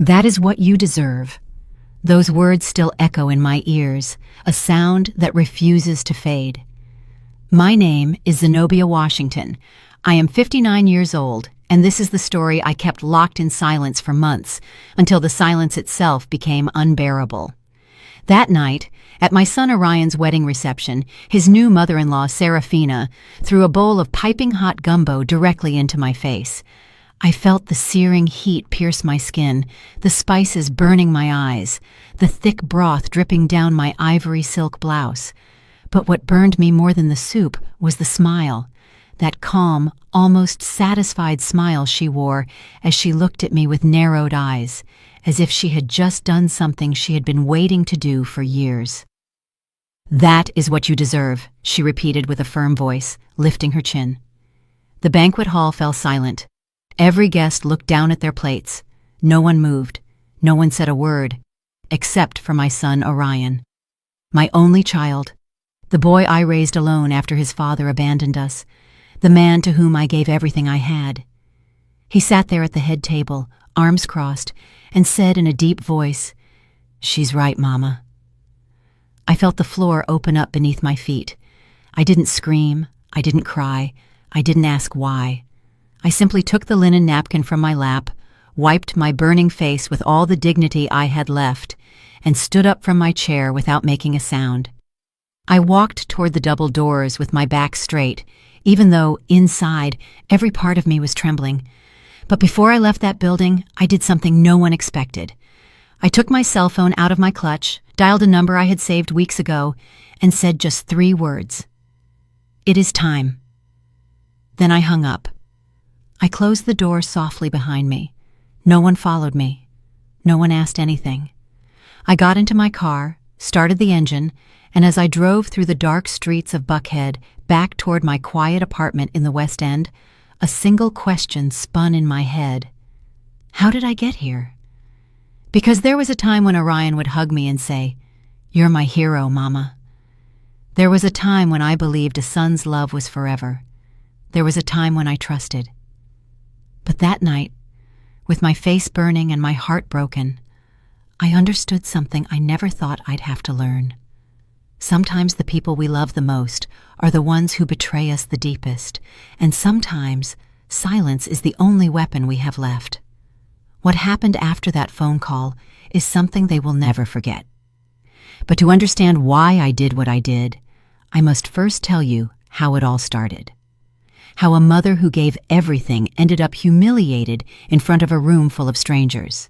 That is what you deserve. Those words still echo in my ears, a sound that refuses to fade. My name is Zenobia Washington. I am 59 years old, and this is the story I kept locked in silence for months, until the silence itself became unbearable. That night, at my son Orion's wedding reception, his new mother-in-law, Serafina, threw a bowl of piping hot gumbo directly into my face. I felt the searing heat pierce my skin, the spices burning my eyes, the thick broth dripping down my ivory silk blouse. But what burned me more than the soup was the smile, that calm, almost satisfied smile she wore as she looked at me with narrowed eyes, as if she had just done something she had been waiting to do for years. "That is what you deserve," she repeated with a firm voice, lifting her chin. The banquet hall fell silent. Every guest looked down at their plates. No one moved. No one said a word, except for my son Orion. My only child, the boy I raised alone after his father abandoned us, the man to whom I gave everything I had. He sat there at the head table, arms crossed, and said in a deep voice, "She's right, Mama." I felt the floor open up beneath my feet. I didn't scream, I didn't cry, I didn't ask why. I simply took the linen napkin from my lap, wiped my burning face with all the dignity I had left, and stood up from my chair without making a sound. I walked toward the double doors with my back straight, even though, inside, every part of me was trembling. But before I left that building, I did something no one expected. I took my cell phone out of my clutch, dialed a number I had saved weeks ago, and said just 3 words. "It is time." Then I hung up. I closed the door softly behind me. No one followed me. No one asked anything. I got into my car, started the engine, and as I drove through the dark streets of Buckhead back toward my quiet apartment in the West End, a single question spun in my head. How did I get here? Because there was a time when Orion would hug me and say, "You're my hero, Mama." There was a time when I believed a son's love was forever. There was a time when I trusted. But that night, with my face burning and my heart broken, I understood something I never thought I'd have to learn. Sometimes the people we love the most are the ones who betray us the deepest, and sometimes silence is the only weapon we have left. What happened after that phone call is something they will never forget. But to understand why I did what I did, I must first tell you how it all started. How a mother who gave everything ended up humiliated in front of a room full of strangers.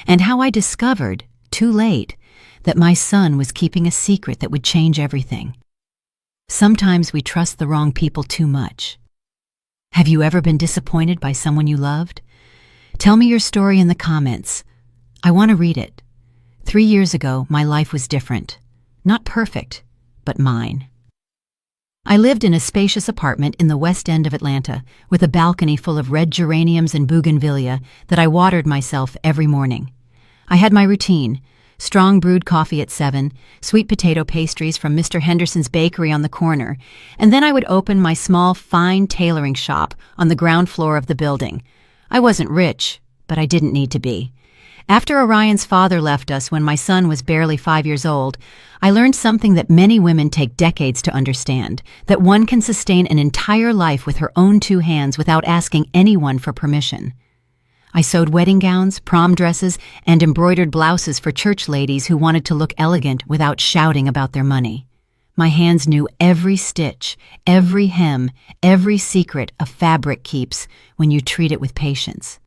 And how I discovered, too late, that my son was keeping a secret that would change everything. Sometimes we trust the wrong people too much. Have you ever been disappointed by someone you loved? Tell me your story in the comments. I want to read it. 3 years ago, my life was different. Not perfect, but mine. I lived in a spacious apartment in the West End of Atlanta with a balcony full of red geraniums and bougainvillea that I watered myself every morning. I had my routine: strong brewed coffee at 7, sweet potato pastries from Mr. Henderson's bakery on the corner, and then I would open my small, fine tailoring shop on the ground floor of the building. I wasn't rich, but I didn't need to be. After Orion's father left us when my son was barely 5 years old, I learned something that many women take decades to understand, that one can sustain an entire life with her own 2 hands without asking anyone for permission. I sewed wedding gowns, prom dresses, and embroidered blouses for church ladies who wanted to look elegant without shouting about their money. My hands knew every stitch, every hem, every secret a fabric keeps when you treat it with patience.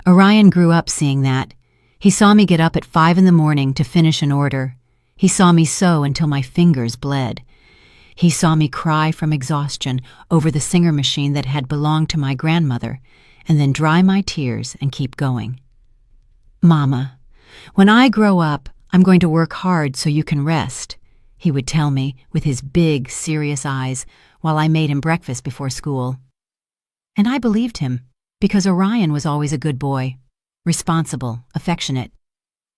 Orion grew up seeing that. He saw me get up at 5 in the morning to finish an order. He saw me sew until my fingers bled. He saw me cry from exhaustion over the singer machine that had belonged to my grandmother, and then dry my tears and keep going. "Mama, when I grow up, I'm going to work hard so you can rest," he would tell me with his big, serious eyes while I made him breakfast before school. And I believed him, because Orion was always a good boy, responsible, affectionate.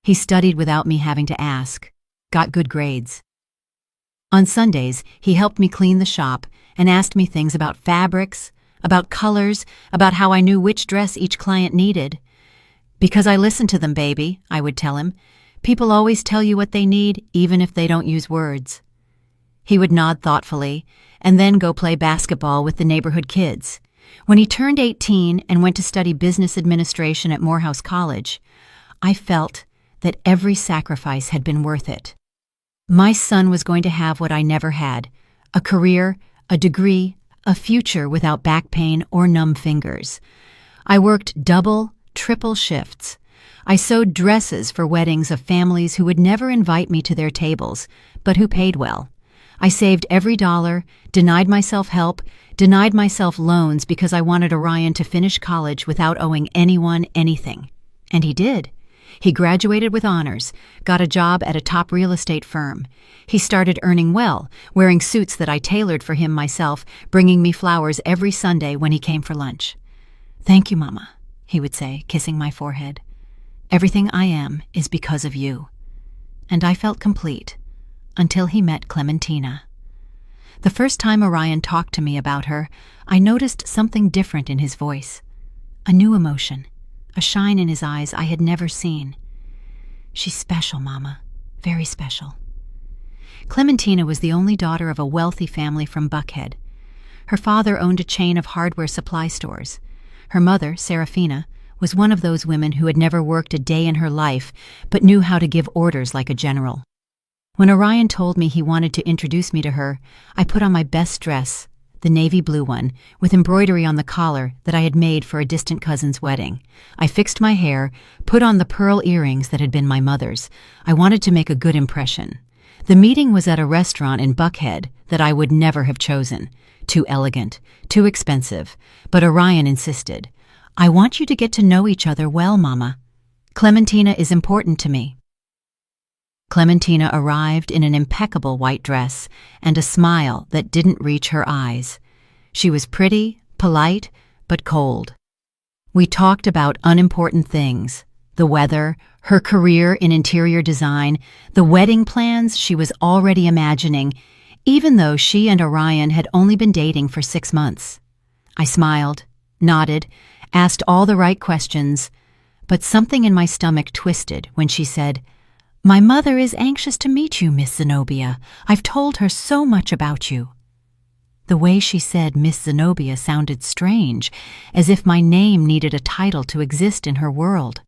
He studied without me having to ask, got good grades. On Sundays, he helped me clean the shop and asked me things about fabrics, about colors, about how I knew which dress each client needed. "Because I listen to them, baby," I would tell him. "People always tell you what they need, even if they don't use words." He would nod thoughtfully, and then go play basketball with the neighborhood kids. When he turned 18 and went to study business administration at Morehouse College, I felt that every sacrifice had been worth it. My son was going to have what I never had: a career, a degree, a future without back pain or numb fingers. I worked double, triple shifts. I sewed dresses for weddings of families who would never invite me to their tables, but who paid well. I saved every dollar, denied myself help, denied myself loans because I wanted Orion to finish college without owing anyone anything. And he did. He graduated with honors, got a job at a top real estate firm. He started earning well, wearing suits that I tailored for him myself, bringing me flowers every Sunday when he came for lunch. "Thank you, Mama," he would say, kissing my forehead. "Everything I am is because of you." And I felt complete, until he met Clementina. The first time Orion talked to me about her, I noticed something different in his voice. A new emotion, a shine in his eyes I had never seen. "She's special, Mama, very special." Clementina was the only daughter of a wealthy family from Buckhead. Her father owned a chain of hardware supply stores. Her mother, Serafina, was one of those women who had never worked a day in her life but knew how to give orders like a general. When Orion told me he wanted to introduce me to her, I put on my best dress, the navy blue one, with embroidery on the collar that I had made for a distant cousin's wedding. I fixed my hair, put on the pearl earrings that had been my mother's. I wanted to make a good impression. The meeting was at a restaurant in Buckhead that I would never have chosen. Too elegant, too expensive. But Orion insisted. "I want you to get to know each other well, Mama. Clementina is important to me." Clementina arrived in an impeccable white dress and a smile that didn't reach her eyes. She was pretty, polite, but cold. We talked about unimportant things: the weather, her career in interior design, the wedding plans she was already imagining, even though she and Orion had only been dating for 6 months. I smiled, nodded, asked all the right questions, but something in my stomach twisted when she said, "My mother is anxious to meet you, Miss Zenobia. I've told her so much about you." The way she said Miss Zenobia sounded strange, as if my name needed a title to exist in her world.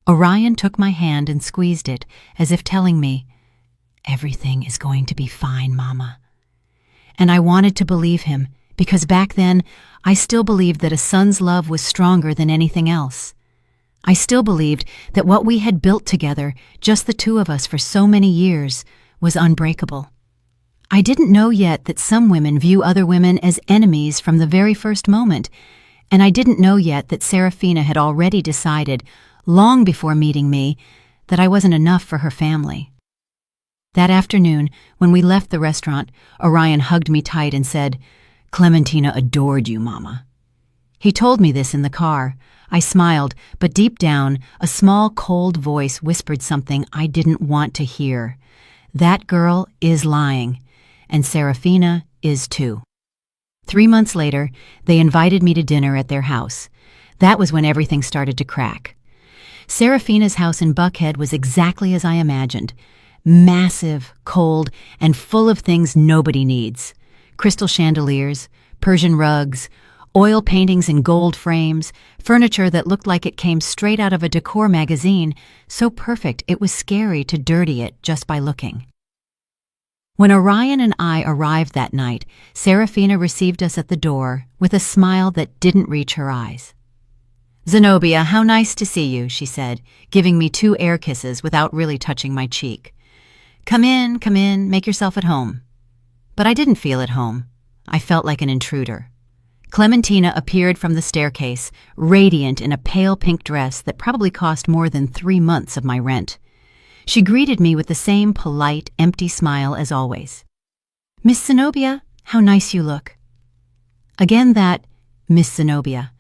Orion took my hand and squeezed it, as if telling me, "Everything is going to be fine, Mama." And I wanted to believe him, because back then I still believed that a son's love was stronger than anything else. I still believed that what we had built together, just the two of us for so many years, was unbreakable. I didn't know yet that some women view other women as enemies from the very first moment, and I didn't know yet that Serafina had already decided, long before meeting me, that I wasn't enough for her family. That afternoon, when we left the restaurant, Orion hugged me tight and said, "Clementina adored you, Mama." He told me this in the car. I smiled, but deep down, a small, cold voice whispered something I didn't want to hear. That girl is lying, and Serafina is too. 3 months later, they invited me to dinner at their house. That was when everything started to crack. Serafina's house in Buckhead was exactly as I imagined. Massive, cold, and full of things nobody needs. Crystal chandeliers, Persian rugs, oil paintings in gold frames, furniture that looked like it came straight out of a decor magazine, so perfect it was scary to dirty it just by looking. When Orion and I arrived that night, Serafina received us at the door with a smile that didn't reach her eyes. "Zenobia, how nice to see you," she said, giving me 2 air kisses without really touching my cheek. Come in, make yourself at home." But I didn't feel at home. I felt like an intruder. Clementina appeared from the staircase, radiant in a pale pink dress that probably cost more than 3 months of my rent. She greeted me with the same polite, empty smile as always. "Miss Zenobia, how nice you look." Again that Miss Zenobia,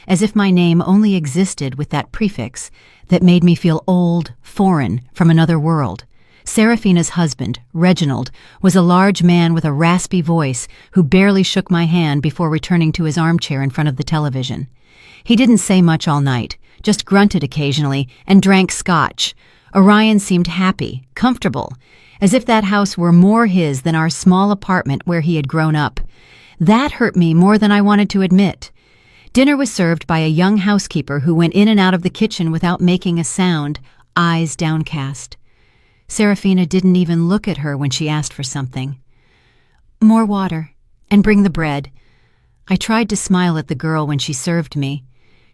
as if my name only existed with that prefix that made me feel old, foreign, from another world. Serafina's husband, Reginald, was a large man with a raspy voice who barely shook my hand before returning to his armchair in front of the television. He didn't say much all night, just grunted occasionally and drank scotch. Orion seemed happy, comfortable, as if that house were more his than our small apartment where he had grown up. That hurt me more than I wanted to admit. Dinner was served by a young housekeeper who went in and out of the kitchen without making a sound, eyes downcast. Serafina didn't even look at her when she asked for something. "More water, and bring the bread." I tried to smile at the girl when she served me.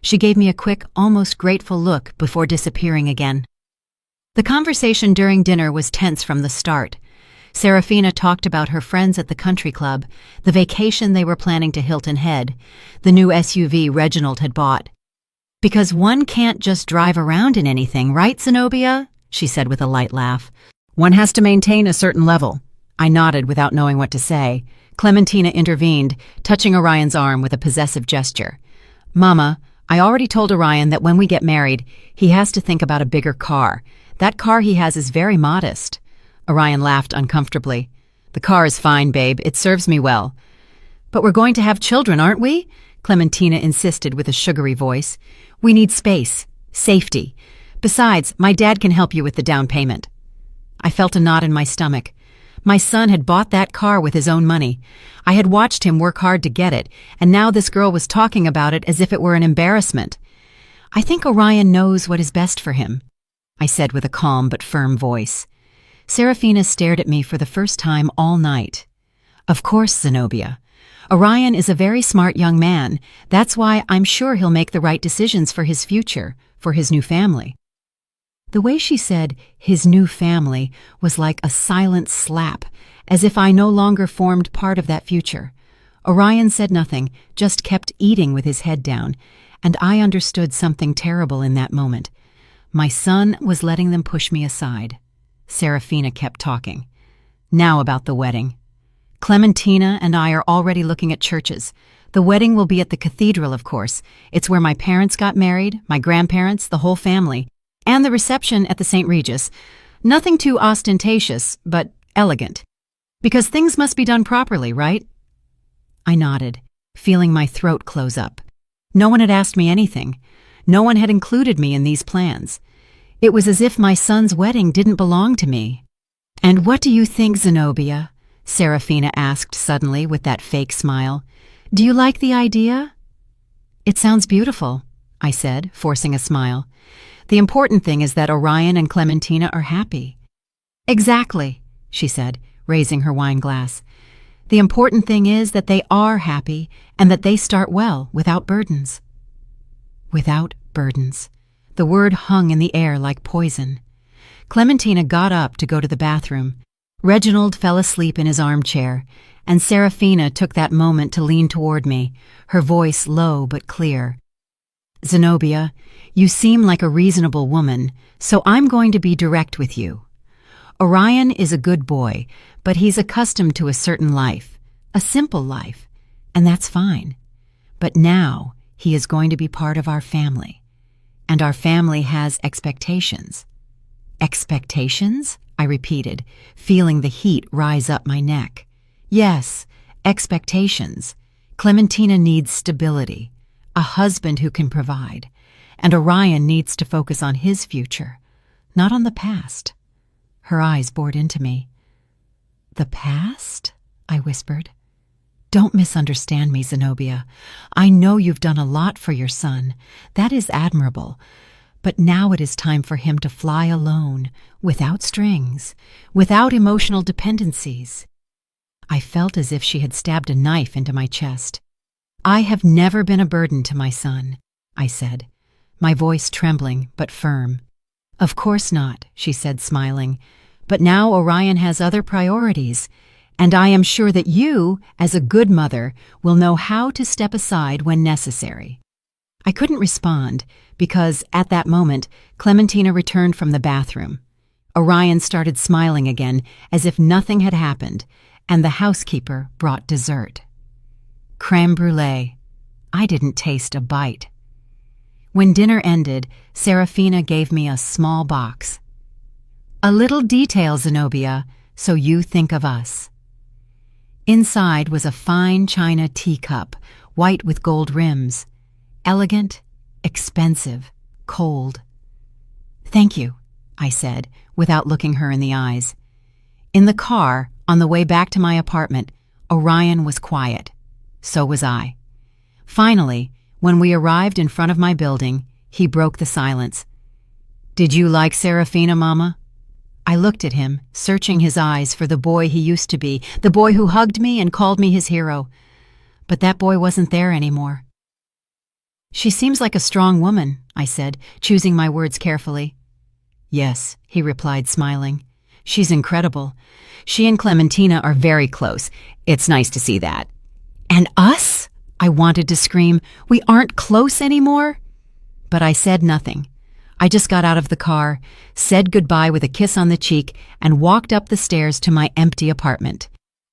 She gave me a quick, almost grateful look before disappearing again. The conversation during dinner was tense from the start. Serafina talked about her friends at the country club, the vacation they were planning to Hilton Head, the new SUV Reginald had bought. "Because one can't just drive around in anything, right, Zenobia?" she said with a light laugh. "One has to maintain a certain level." I nodded without knowing what to say. Clementina intervened, touching Orion's arm with a possessive gesture. "Mama, I already told Orion that when we get married, he has to think about a bigger car. That car he has is very modest." Orion laughed uncomfortably. "The car is fine, babe. It serves me well." "But we're going to have children, aren't we?" Clementina insisted with a sugary voice. "We need space, safety. Besides, my dad can help you with the down payment." I felt a knot in my stomach. My son had bought that car with his own money. I had watched him work hard to get it, and now this girl was talking about it as if it were an embarrassment. "I think Orion knows what is best for him," I said with a calm but firm voice. Serafina stared at me for the first time all night. "Of course, Zenobia. Orion is a very smart young man. That's why I'm sure he'll make the right decisions for his future, for his new family." The way she said, "his new family," was like a silent slap, as if I no longer formed part of that future. Orion said nothing, just kept eating with his head down, and I understood something terrible in that moment. My son was letting them push me aside. Serafina kept talking. "Now about the wedding. Clementina and I are already looking at churches. The wedding will be at the cathedral, of course. It's where my parents got married, my grandparents, the whole family. And the reception at the St. Regis. Nothing too ostentatious, but elegant. Because things must be done properly, right?" I nodded, feeling my throat close up. No one had asked me anything. No one had included me in these plans. It was as if my son's wedding didn't belong to me. "And what do you think, Zenobia?" Serafina asked suddenly with that fake smile. "Do you like the idea?" "It sounds beautiful," I said, forcing a smile. "The important thing is that Orion and Clementina are happy." "Exactly," she said, raising her wine glass. "The important thing is that they are happy and that they start well, without burdens." Without burdens. The word hung in the air like poison. Clementina got up to go to the bathroom. Reginald fell asleep in his armchair, and Serafina took that moment to lean toward me, her voice low but clear. "Zenobia, you seem like a reasonable woman, so I'm going to be direct with you. Orion is a good boy, but he's accustomed to a certain life, a simple life, and that's fine. But now he is going to be part of our family, and our family has expectations." "Expectations?" I repeated, feeling the heat rise up my neck. "Yes, expectations. Clementina needs stability, a husband who can provide, and Orion needs to focus on his future, not on the past." Her eyes bored into me. "The past?" I whispered. "Don't misunderstand me, Zenobia. I know you've done a lot for your son. That is admirable. But now it is time for him to fly alone, without strings, without emotional dependencies." I felt as if she had stabbed a knife into my chest. "I have never been a burden to my son," I said, my voice trembling but firm. "Of course not," she said, smiling. "But now Orion has other priorities, and I am sure that you, as a good mother, will know how to step aside when necessary." I couldn't respond because, at that moment, Clementina returned from the bathroom. Orion started smiling again as if nothing had happened, and the housekeeper brought dessert. Crème brûlée. I didn't taste a bite. When dinner ended, Serafina gave me a small box. "A little detail, Zenobia, so you think of us." Inside was a fine china teacup, white with gold rims. Elegant, expensive, cold. "Thank you," I said, without looking her in the eyes. In the car, on the way back to my apartment, Orion was quiet. So was I. Finally, when we arrived in front of my building, he broke the silence. "Did you like Serafina, Mama?" I looked at him, searching his eyes for the boy he used to be, the boy who hugged me and called me his hero. But that boy wasn't there anymore. "She seems like a strong woman," I said, choosing my words carefully. "Yes," he replied, smiling. "She's incredible. She and Clementina are very close. It's nice to see that." "And us?" I wanted to scream. "We aren't close anymore?" But I said nothing. I just got out of the car, said goodbye with a kiss on the cheek, and walked up the stairs to my empty apartment.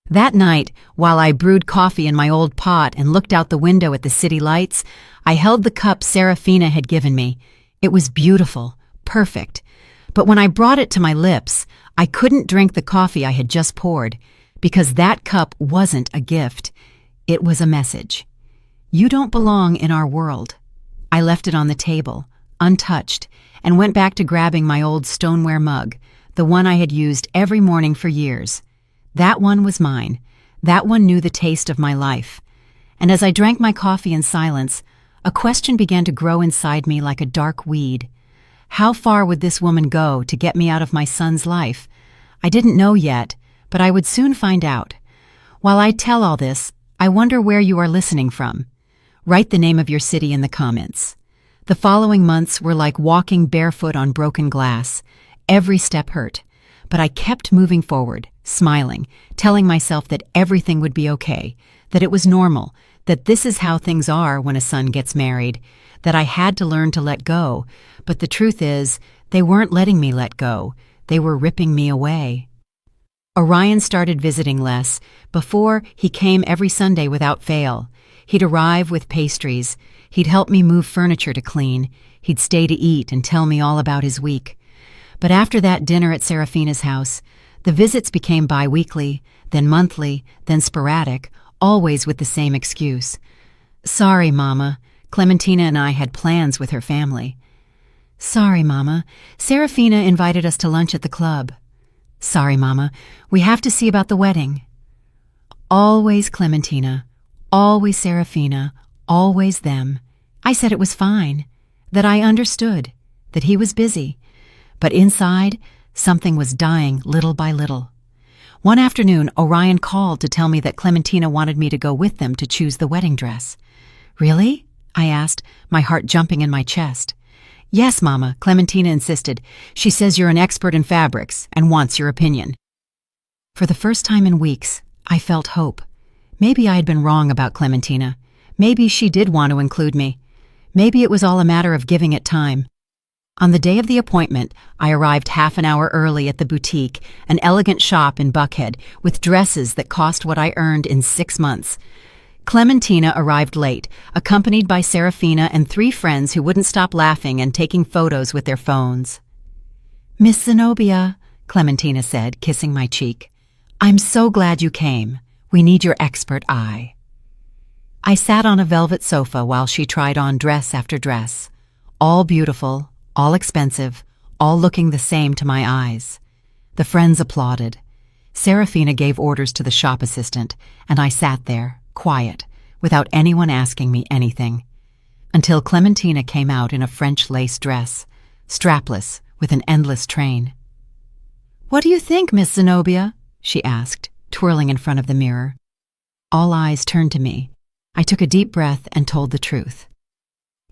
That night, while I brewed coffee in my old pot and looked out the window at the city lights, I held the cup Serafina had given me. It was beautiful, perfect. But when I brought it to my lips, I couldn't drink the coffee I had just poured, because that cup wasn't a gift. It was a message. "You don't belong in our world." I left it on the table, untouched, and went back to grabbing my old stoneware mug, the one I had used every morning for years. That one was mine. That one knew the taste of my life. And as I drank my coffee in silence, a question began to grow inside me like a dark weed. How far would this woman go to get me out of my son's life? I didn't know yet, but I would soon find out. While I tell all this, I wonder where you are listening from. Write the name of your city in the comments. The following months were like walking barefoot on broken glass. Every step hurt, but I kept moving forward, smiling, telling myself that everything would be okay, that it was normal, that this is how things are when a son gets married, that I had to learn to let go, but the truth is, they weren't letting me let go. They were ripping me away. Orion started visiting less. Before, he came every Sunday without fail. He'd arrive with pastries. He'd help me move furniture to clean. He'd stay to eat and tell me all about his week. But after that dinner at Serafina's house, the visits became bi-weekly, then monthly, then sporadic, always with the same excuse. "Sorry, Mama. Clementina and I had plans with her family." "Sorry, Mama. Serafina invited us to lunch at the club." "Sorry, Mama. We have to see about the wedding." Always Clementina, always Serafina, always them. I said it was fine, that I understood, that he was busy. But inside, something was dying little by little. One afternoon, Orion called to tell me that Clementina wanted me to go with them to choose the wedding dress. "Really?" I asked, my heart jumping in my chest. "Yes, Mama," Clementina insisted. "She says you're an expert in fabrics and wants your opinion." For the first time in weeks, I felt hope. Maybe I had been wrong about Clementina. Maybe she did want to include me. Maybe it was all a matter of giving it time. On the day of the appointment, I arrived half an hour early at the boutique, an elegant shop in Buckhead, with dresses that cost what I earned in 6 months. Clementina arrived late, accompanied by Serafina and 3 friends who wouldn't stop laughing and taking photos with their phones. "Miss Zenobia," Clementina said, kissing my cheek, "I'm so glad you came. We need your expert eye." I sat on a velvet sofa while she tried on dress after dress, all beautiful, all expensive, all looking the same to my eyes. The friends applauded. Serafina gave orders to the shop assistant, and I sat there, quiet, without anyone asking me anything, until Clementina came out in a French lace dress, strapless, with an endless train. "What do you think, Miss Zenobia?" she asked, twirling in front of the mirror. All eyes turned to me. I took a deep breath and told the truth.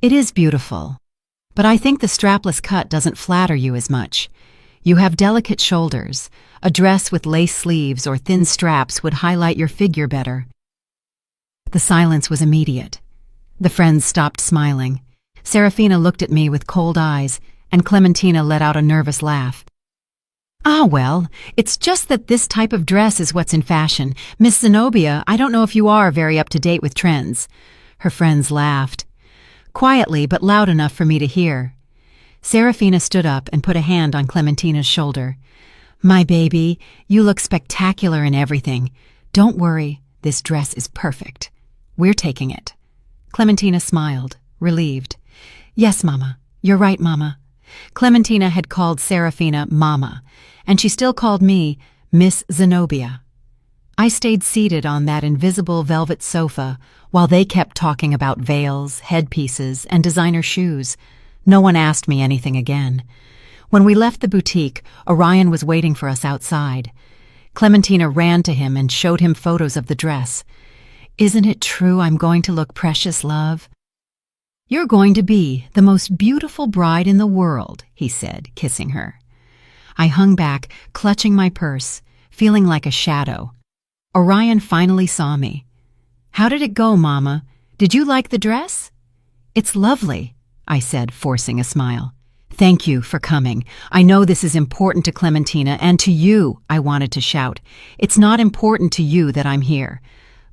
"It is beautiful, but I think the strapless cut doesn't flatter you as much. You have delicate shoulders. A dress with lace sleeves or thin straps would highlight your figure better." The silence was immediate. The friends stopped smiling. Serafina looked at me with cold eyes, and Clementina let out a nervous laugh. "Ah, well, it's just that this type of dress is what's in fashion. Miss Zenobia, I don't know if you are very up-to-date with trends." Her friends laughed, quietly but loud enough for me to hear. Serafina stood up and put a hand on Clementina's shoulder. "My baby, you look spectacular in everything. Don't worry, this dress is perfect. We're taking it." Clementina smiled, relieved. "Yes, Mama, You're right, Mama. Clementina had called Serafina Mama, and she still called me Miss Zenobia. I stayed seated on that invisible velvet sofa while they kept talking about veils, headpieces, and designer shoes. No one asked me anything again. When we left the boutique, Orion was waiting for us outside. Clementina ran to him and showed him photos of the dress. "Isn't it true I'm going to look precious, love?" "You're going to be the most beautiful bride in the world," he said, kissing her. I hung back, clutching my purse, feeling like a shadow. Orion finally saw me. "How did it go, Mama? Did you like the dress?" "It's lovely," I said, forcing a smile. "Thank you for coming. I know this is important to Clementina and to you," I wanted to shout. "It's not important to you that I'm here."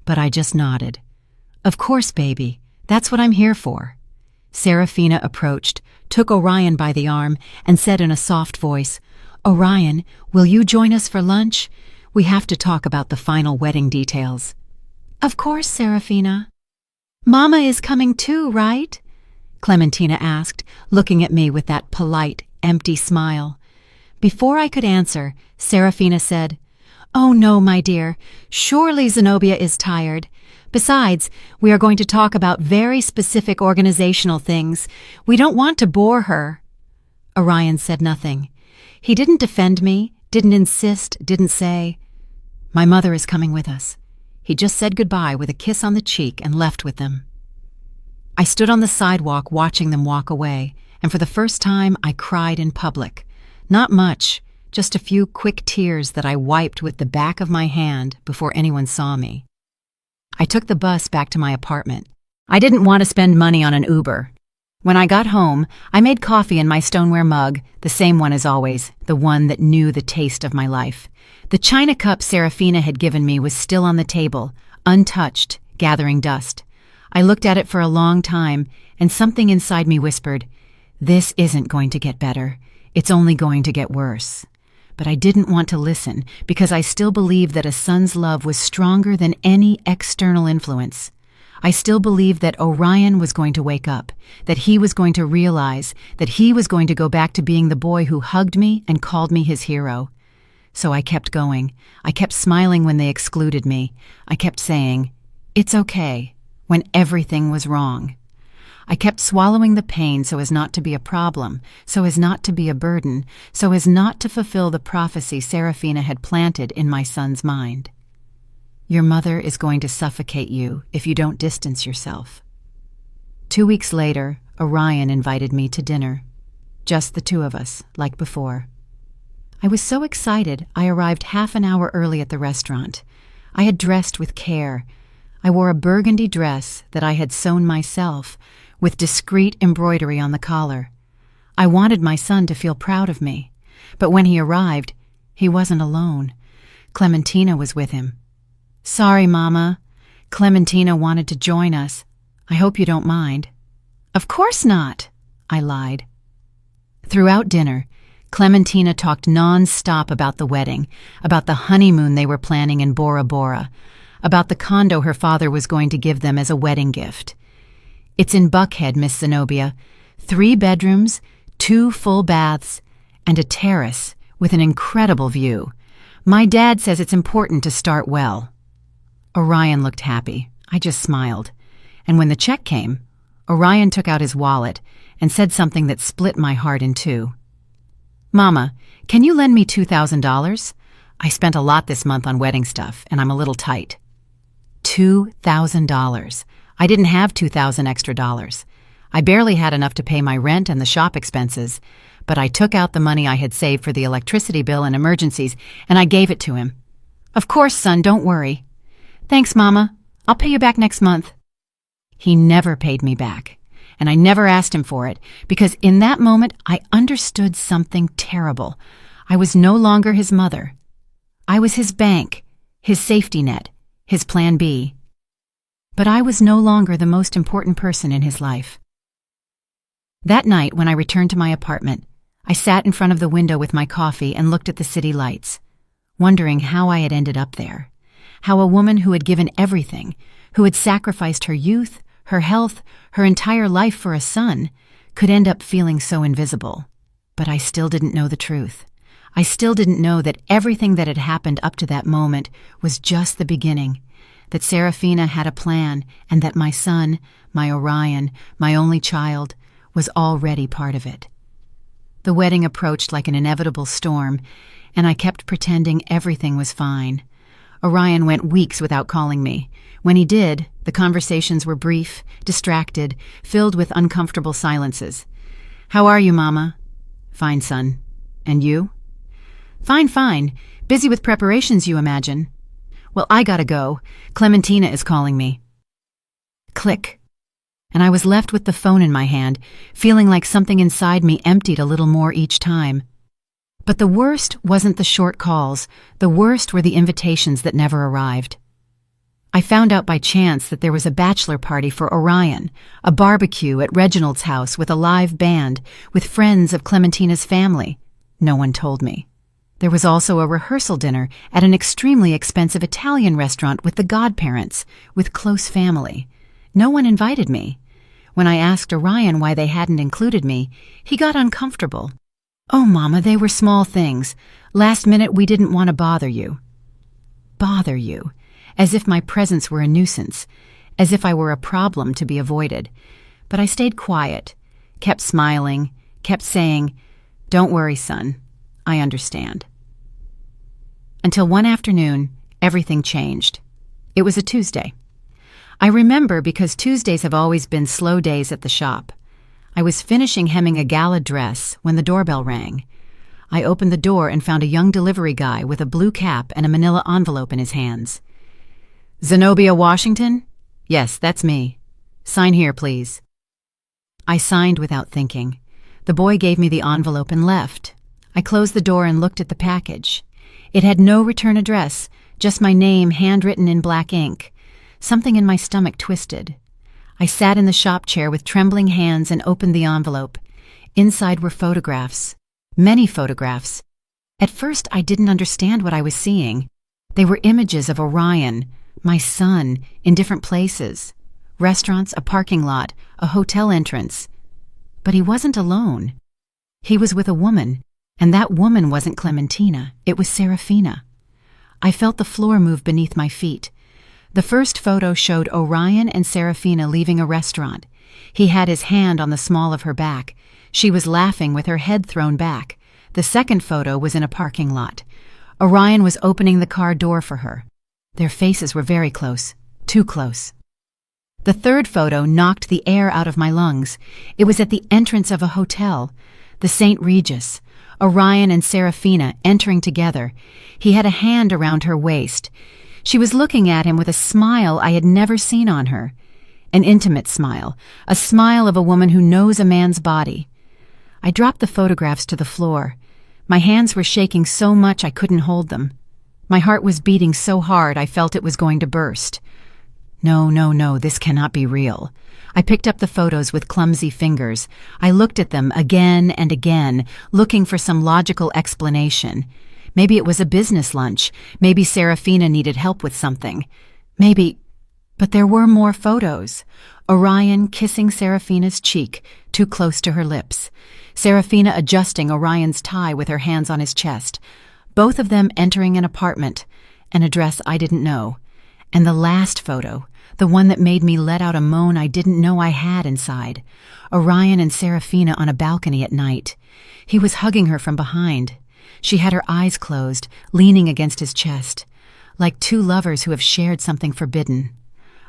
But I just nodded. "Of course, baby. That's what I'm here for." Serafina approached, took Orion by the arm, and said in a soft voice, "Orion, will you join us for lunch? We have to talk about the final wedding details." "Of course, Serafina." "Mama is coming too, right?" Clementina asked, looking at me with that polite, empty smile. Before I could answer, Serafina said, "Oh no, my dear. Surely Zenobia is tired. Besides, we are going to talk about very specific organizational things. We don't want to bore her." Orion said nothing. He didn't defend me, didn't insist, didn't say, "My mother is coming with us." He just said goodbye with a kiss on the cheek and left with them. I stood on the sidewalk watching them walk away, and for the first time I cried in public. Not much, just a few quick tears that I wiped with the back of my hand before anyone saw me. I took the bus back to my apartment. I didn't want to spend money on an Uber. When I got home, I made coffee in my stoneware mug, the same one as always, the one that knew the taste of my life. The china cup Serafina had given me was still on the table, untouched, gathering dust. I looked at it for a long time, and something inside me whispered, "This isn't going to get better. It's only going to get worse." But I didn't want to listen because I still believed that a son's love was stronger than any external influence. I still believed that Orion was going to wake up, that he was going to realize, that he was going to go back to being the boy who hugged me and called me his hero. So I kept going. I kept smiling when they excluded me. I kept saying, "It's okay," when everything was wrong. I kept swallowing the pain so as not to be a problem, so as not to be a burden, so as not to fulfill the prophecy Serafina had planted in my son's mind. "Your mother is going to suffocate you if you don't distance yourself." 2 weeks later, Orion invited me to dinner. Just the two of us, like before. I was so excited I arrived half an hour early at the restaurant. I had dressed with care. I wore a burgundy dress that I had sewn myself, with discreet embroidery on the collar. I wanted my son to feel proud of me, but when he arrived, he wasn't alone. Clementina was with him. "Sorry, Mama. Clementina wanted to join us. I hope you don't mind." "Of course not," I lied. Throughout dinner, Clementina talked non-stop about the wedding, about the honeymoon they were planning in Bora Bora, about the condo her father was going to give them as a wedding gift. "It's in Buckhead, Miss Zenobia. 3 bedrooms, 2 full baths, and a terrace with an incredible view. My dad says it's important to start well." Orion looked happy. I just smiled. And when the check came, Orion took out his wallet and said something that split my heart in two. "Mama, can you lend me $2,000? I spent a lot this month on wedding stuff, and I'm a little tight." $2,000. I didn't have $2,000 extra dollars. I barely had enough to pay my rent and the shop expenses, but I took out the money I had saved for the electricity bill and emergencies, and I gave it to him. "Of course, son, don't worry." "Thanks, Mama. I'll pay you back next month." He never paid me back, and I never asked him for it, because in that moment I understood something terrible. I was no longer his mother. I was his bank, his safety net, his plan B. But I was no longer the most important person in his life. That night, when I returned to my apartment, I sat in front of the window with my coffee and looked at the city lights, wondering how I had ended up there, how a woman who had given everything, who had sacrificed her youth, her health, her entire life for a son, could end up feeling so invisible. But I still didn't know the truth. I still didn't know that everything that had happened up to that moment was just the beginning, that Serafina had a plan, and that my son, my Orion, my only child, was already part of it. The wedding approached like an inevitable storm, and I kept pretending everything was fine. Orion went weeks without calling me. When he did, the conversations were brief, distracted, filled with uncomfortable silences. "How are you, Mama?" "Fine, son. And you?" "Fine, fine. Busy with preparations, you imagine." "Well, I gotta go. Clementina is calling me." Click. And I was left with the phone in my hand, feeling like something inside me emptied a little more each time. But the worst wasn't the short calls. The worst were the invitations that never arrived. I found out by chance that there was a bachelor party for Orion, a barbecue at Reginald's house with a live band, with friends of Clementina's family. No one told me. There was also a rehearsal dinner at an extremely expensive Italian restaurant with the godparents, with close family. No one invited me. When I asked Orion why they hadn't included me, he got uncomfortable. "Oh, Mama, they were small things. Last minute we didn't want to bother you." Bother you. As if my presence were a nuisance, as if I were a problem to be avoided. But I stayed quiet, kept smiling, kept saying, "Don't worry, son, I understand." Until one afternoon, everything changed. It was a Tuesday. I remember because Tuesdays have always been slow days at the shop. I was finishing hemming a gala dress when the doorbell rang. I opened the door and found a young delivery guy with a blue cap and a manila envelope in his hands. "Zenobia Washington?" "Yes, that's me." "Sign here, please." I signed without thinking. The boy gave me the envelope and left. I closed the door and looked at the package. It had no return address, just my name handwritten in black ink. Something in my stomach twisted. I sat in the shop chair with trembling hands and opened the envelope. Inside were photographs. Many photographs. At first, I didn't understand what I was seeing. They were images of Orion, my son, in different places. Restaurants, a parking lot, a hotel entrance. But he wasn't alone. He was with a woman, and that woman wasn't Clementina. It was Serafina. I felt the floor move beneath my feet. The first photo showed Orion and Serafina leaving a restaurant. He had his hand on the small of her back. She was laughing with her head thrown back. The second photo was in a parking lot. Orion was opening the car door for her. Their faces were very close, too close. The third photo knocked the air out of my lungs. It was at the entrance of a hotel, the St. Regis. Orion and Serafina entering together. He had a hand around her waist. She was looking at him with a smile I had never seen on her. An intimate smile, a smile of a woman who knows a man's body. I dropped the photographs to the floor. My hands were shaking so much I couldn't hold them. My heart was beating so hard I felt it was going to burst. No, this cannot be real. I picked up the photos with clumsy fingers. I looked at them again and again, looking for some logical explanation. Maybe it was a business lunch. Maybe Serafina needed help with something. Maybe... But there were more photos. Orion kissing Serafina's cheek, too close to her lips. Serafina adjusting Orion's tie with her hands on his chest. Both of them entering an apartment, an address I didn't know. And the last photo, the one that made me let out a moan I didn't know I had inside. Orion and Serafina on a balcony at night. He was hugging her from behind. She had her eyes closed, leaning against his chest, like two lovers who have shared something forbidden.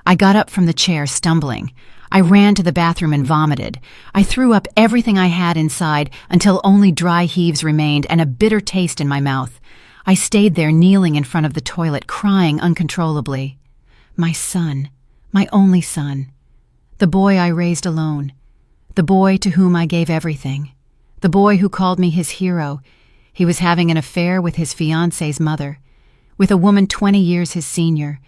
I got up from the chair, stumbling. I ran to the bathroom and vomited. I threw up everything I had inside until only dry heaves remained and a bitter taste in my mouth. I stayed there kneeling in front of the toilet, crying uncontrollably. My son, my only son. The boy I raised alone. The boy to whom I gave everything. The boy who called me his hero. He was having an affair with his fiancée's mother, with a woman 20 years his senior,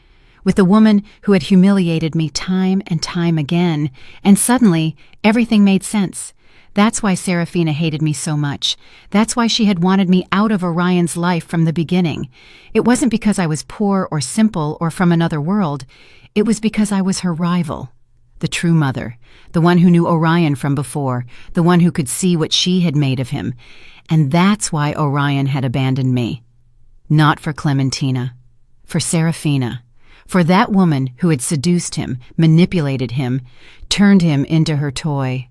with the woman who had humiliated me time and time again, and suddenly everything made sense. That's why Serafina hated me so much. That's why she had wanted me out of Orion's life from the beginning. It wasn't because I was poor or simple or from another world. It was because I was her rival, the true mother, the one who knew Orion from before, the one who could see what she had made of him. And that's why Orion had abandoned me. Not for Clementina, for Serafina, for that woman who had seduced him, manipulated him, turned him into her toy.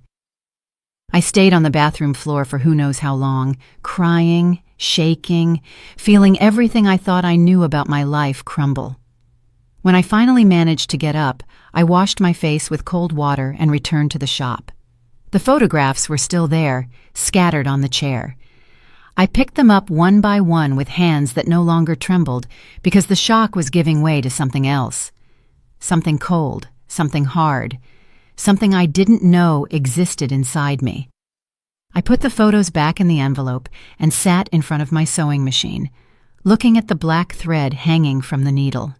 I stayed on the bathroom floor for who knows how long, crying, shaking, feeling everything I thought I knew about my life crumble. When I finally managed to get up, I washed my face with cold water and returned to the shop. The photographs were still there, scattered on the chair. I picked them up one by one with hands that no longer trembled because the shock was giving way to something else. Something cold, something hard, something I didn't know existed inside me. I put the photos back in the envelope and sat in front of my sewing machine, looking at the black thread hanging from the needle.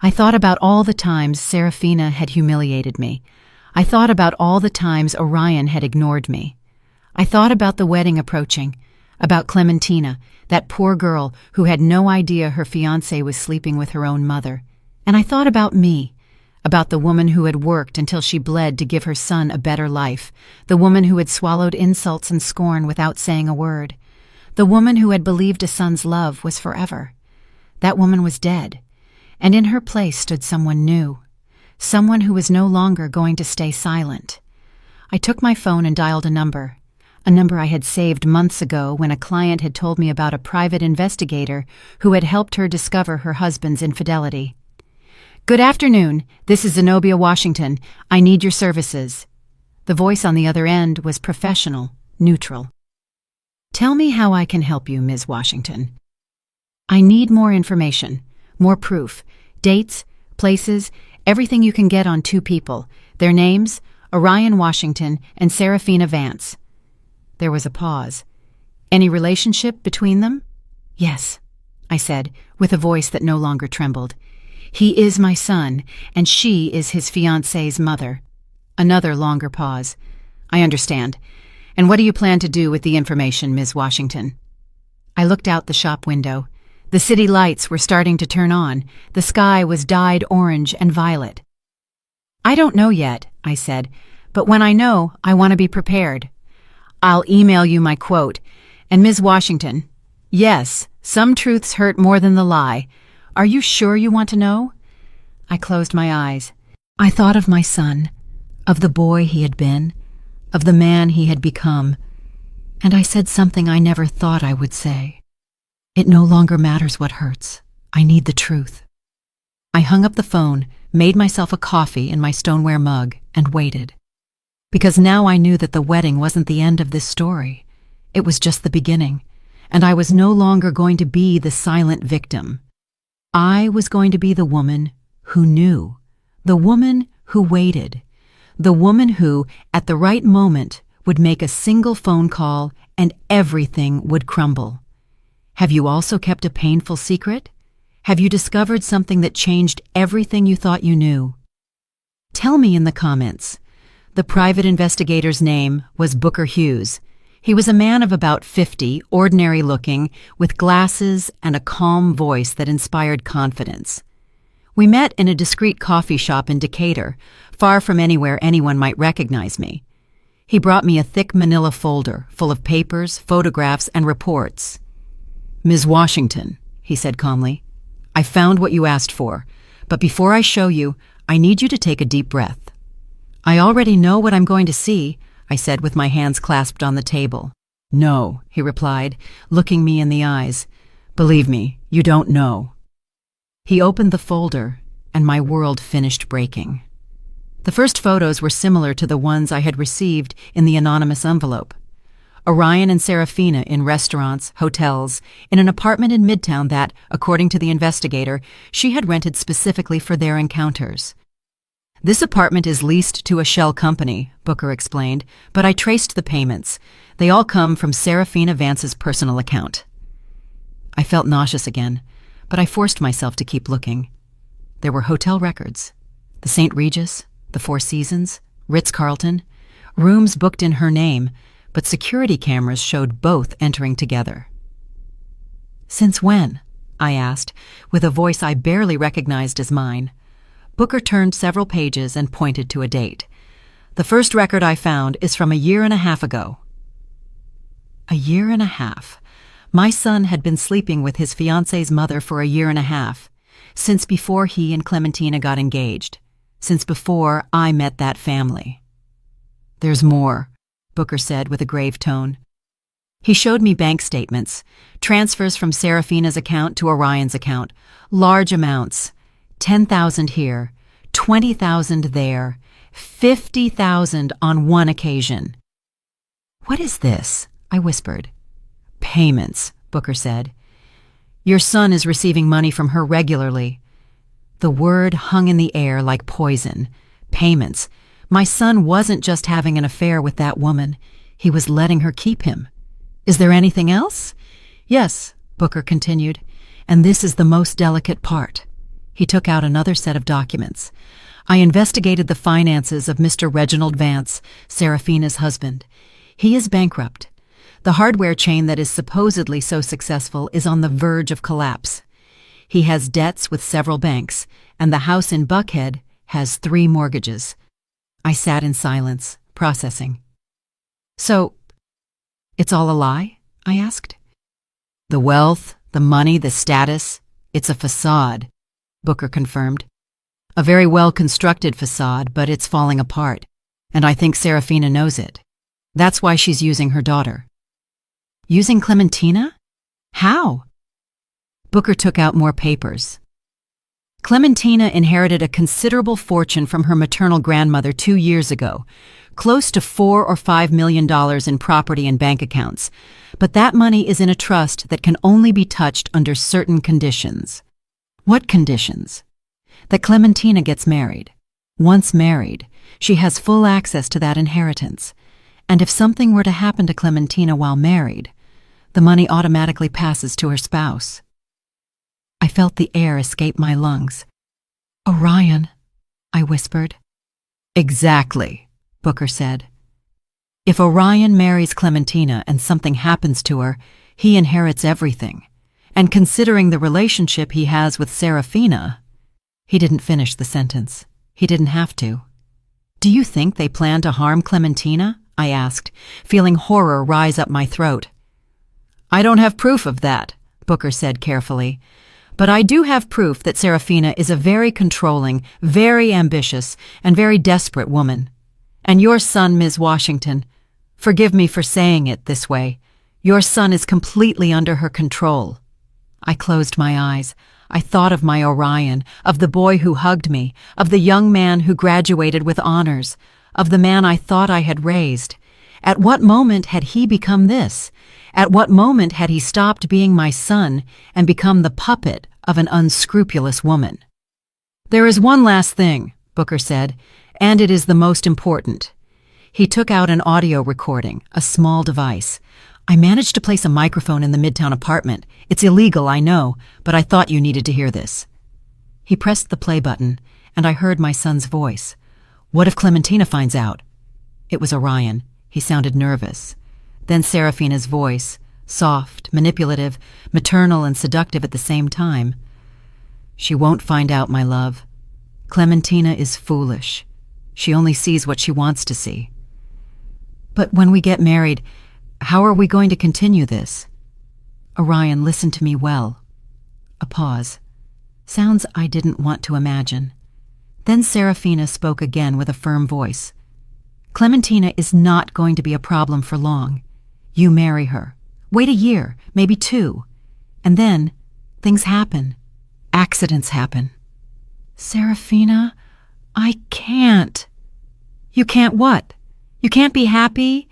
I thought about all the times Serafina had humiliated me. I thought about all the times Orion had ignored me. I thought about the wedding approaching, about Clementina, that poor girl who had no idea her fiancé was sleeping with her own mother. And I thought about me, about the woman who had worked until she bled to give her son a better life, the woman who had swallowed insults and scorn without saying a word, the woman who had believed a son's love was forever. That woman was dead, and in her place stood someone new, someone who was no longer going to stay silent. I took my phone and dialed a number I had saved months ago when a client had told me about a private investigator who had helped her discover her husband's infidelity. "Good afternoon. This is Zenobia Washington. I need your services." The voice on the other end was professional, neutral. "Tell me how I can help you, Ms. Washington." "I need more information, more proof, dates, places, everything you can get on two people, their names, Orion Washington and Serafina Vance." There was a pause. "Any relationship between them?" "Yes," I said, with a voice that no longer trembled. "He is my son, and she is his fiancée's mother." Another longer pause. "I understand. And what do you plan to do with the information, Ms. Washington?" I looked out the shop window. The city lights were starting to turn on. The sky was dyed orange and violet. "I don't know yet," I said, "but when I know, I want to be prepared. I'll email you my quote. And Ms. Washington, yes, some truths hurt more than the lie. Are you sure you want to know?" I closed my eyes. I thought of my son, of the boy he had been, of the man he had become, and I said something I never thought I would say. It no longer matters what hurts. I need the truth. I hung up the phone, made myself a coffee in my stoneware mug, and waited. Because now I knew that the wedding wasn't the end of this story. It was just the beginning, and I was no longer going to be the silent victim. I was going to be the woman who knew, the woman who waited, the woman who, at the right moment, would make a single phone call and everything would crumble. Have you also kept a painful secret? Have you discovered something that changed everything you thought you knew? Tell me in the comments. The private investigator's name was Booker Hughes. He was a man of about 50, ordinary-looking, with glasses and a calm voice that inspired confidence. We met in a discreet coffee shop in Decatur, far from anywhere anyone might recognize me. He brought me a thick manila folder full of papers, photographs, and reports. "Ms. Washington," he said calmly, "I found what you asked for, but before I show you, I need you to take a deep breath." "I already know what I'm going to see," I said with my hands clasped on the table. "No," he replied, looking me in the eyes. "Believe me, you don't know." He opened the folder, and my world finished breaking. The first photos were similar to the ones I had received in the anonymous envelope. Orion and Serafina in restaurants, hotels, in an apartment in Midtown that, according to the investigator, she had rented specifically for their encounters. "This apartment is leased to a shell company," Booker explained, "but I traced the payments. They all come from Serafina Vance's personal account." I felt nauseous again, but I forced myself to keep looking. There were hotel records. The St. Regis, the Four Seasons, Ritz-Carlton, rooms booked in her name, but security cameras showed both entering together. "Since when?" I asked, with a voice I barely recognized as mine. Booker turned several pages and pointed to a date. The first record I found is from 1.5 years ago. 1.5 years. My son had been sleeping with his fiancée's mother for 1.5 years, since before he and Clementina got engaged, since before I met that family. There's more, Booker said with a grave tone. He showed me bank statements, transfers from Serafina's account to Orion's account, large amounts, 10,000 here, 20,000 there, 50,000 on one occasion. What is this? I whispered. Payments, Booker said. Your son is receiving money from her regularly. The word hung in the air like poison. Payments. My son wasn't just having an affair with that woman. He was letting her keep him. Is there anything else? Yes, Booker continued, and this is the most delicate part. He took out another set of documents. I investigated the finances of Mr. Reginald Vance, Serafina's husband. He is bankrupt. The hardware chain that is supposedly so successful is on the verge of collapse. He has debts with several banks, and the house in Buckhead has 3 mortgages. I sat in silence, processing. So, it's all a lie? I asked. The wealth, the money, the status, it's a facade, Booker confirmed. A very well-constructed facade, but it's falling apart, and I think Serafina knows it. That's why she's using her daughter. Using Clementina? How? Booker took out more papers. Clementina inherited a considerable fortune from her maternal grandmother 2 years ago, close to $4 or $5 million in property and bank accounts, but that money is in a trust that can only be touched under certain conditions. What conditions? That Clementina gets married. Once married, she has full access to that inheritance, and if something were to happen to Clementina while married, the money automatically passes to her spouse. I felt the air escape my lungs. Orion, I whispered. Exactly, Booker said. If Orion marries Clementina and something happens to her, he inherits everything. And considering the relationship he has with Serafina, he didn't finish the sentence. He didn't have to. Do you think they plan to harm Clementina? I asked, feeling horror rise up my throat. I don't have proof of that, Booker said carefully. But I do have proof that Serafina is a very controlling, very ambitious, and very desperate woman. And your son, Ms. Washington, forgive me for saying it this way, your son is completely under her control. I closed my eyes. I thought of my Orion, of the boy who hugged me, of the young man who graduated with honors, of the man I thought I had raised. At what moment had he become this? At what moment had he stopped being my son and become the puppet of an unscrupulous woman? There is one last thing, Booker said, and it is the most important. He took out an audio recording, a small device. I managed to place a microphone in the Midtown apartment. It's illegal, I know, but I thought you needed to hear this. He pressed the play button, and I heard my son's voice. What if Clementina finds out? It was Orion. He sounded nervous. Then Serafina's voice, soft, manipulative, maternal and seductive at the same time. She won't find out, my love. Clementina is foolish. She only sees what she wants to see. But when we get married, how are we going to continue this? Orion listened to me well. A pause. Sounds I didn't want to imagine. Then Serafina spoke again with a firm voice. Clementina is not going to be a problem for long. You marry her. Wait 1 year, maybe 2. And then, things happen. Accidents happen. Serafina, I can't. You can't what? You can't be happy?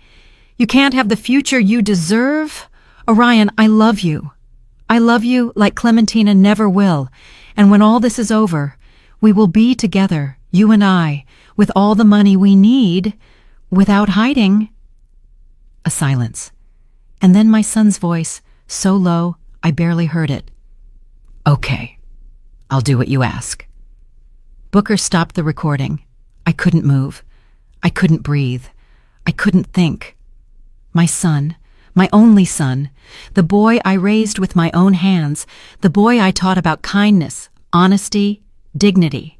You can't have the future you deserve? Orion, I love you. I love you like Clementina never will. And when all this is over, we will be together, you and I, with all the money we need, without hiding. A silence. And then my son's voice, so low I barely heard it. Okay, I'll do what you ask. Booker stopped the recording. I couldn't move. I couldn't breathe. I couldn't think. My son, my only son, the boy I raised with my own hands, the boy I taught about kindness, honesty, dignity.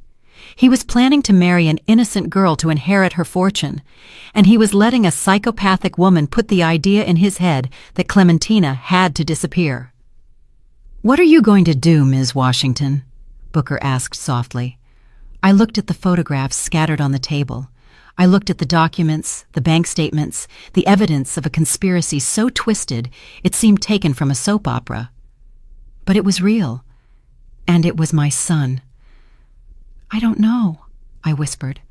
He was planning to marry an innocent girl to inherit her fortune, and he was letting a psychopathic woman put the idea in his head that Clementina had to disappear. "What are you going to do, Ms. Washington?" Booker asked softly. I looked at the photographs scattered on the table. I looked at the documents, the bank statements, the evidence of a conspiracy so twisted it seemed taken from a soap opera. But it was real, and it was my son. "I don't know," I whispered.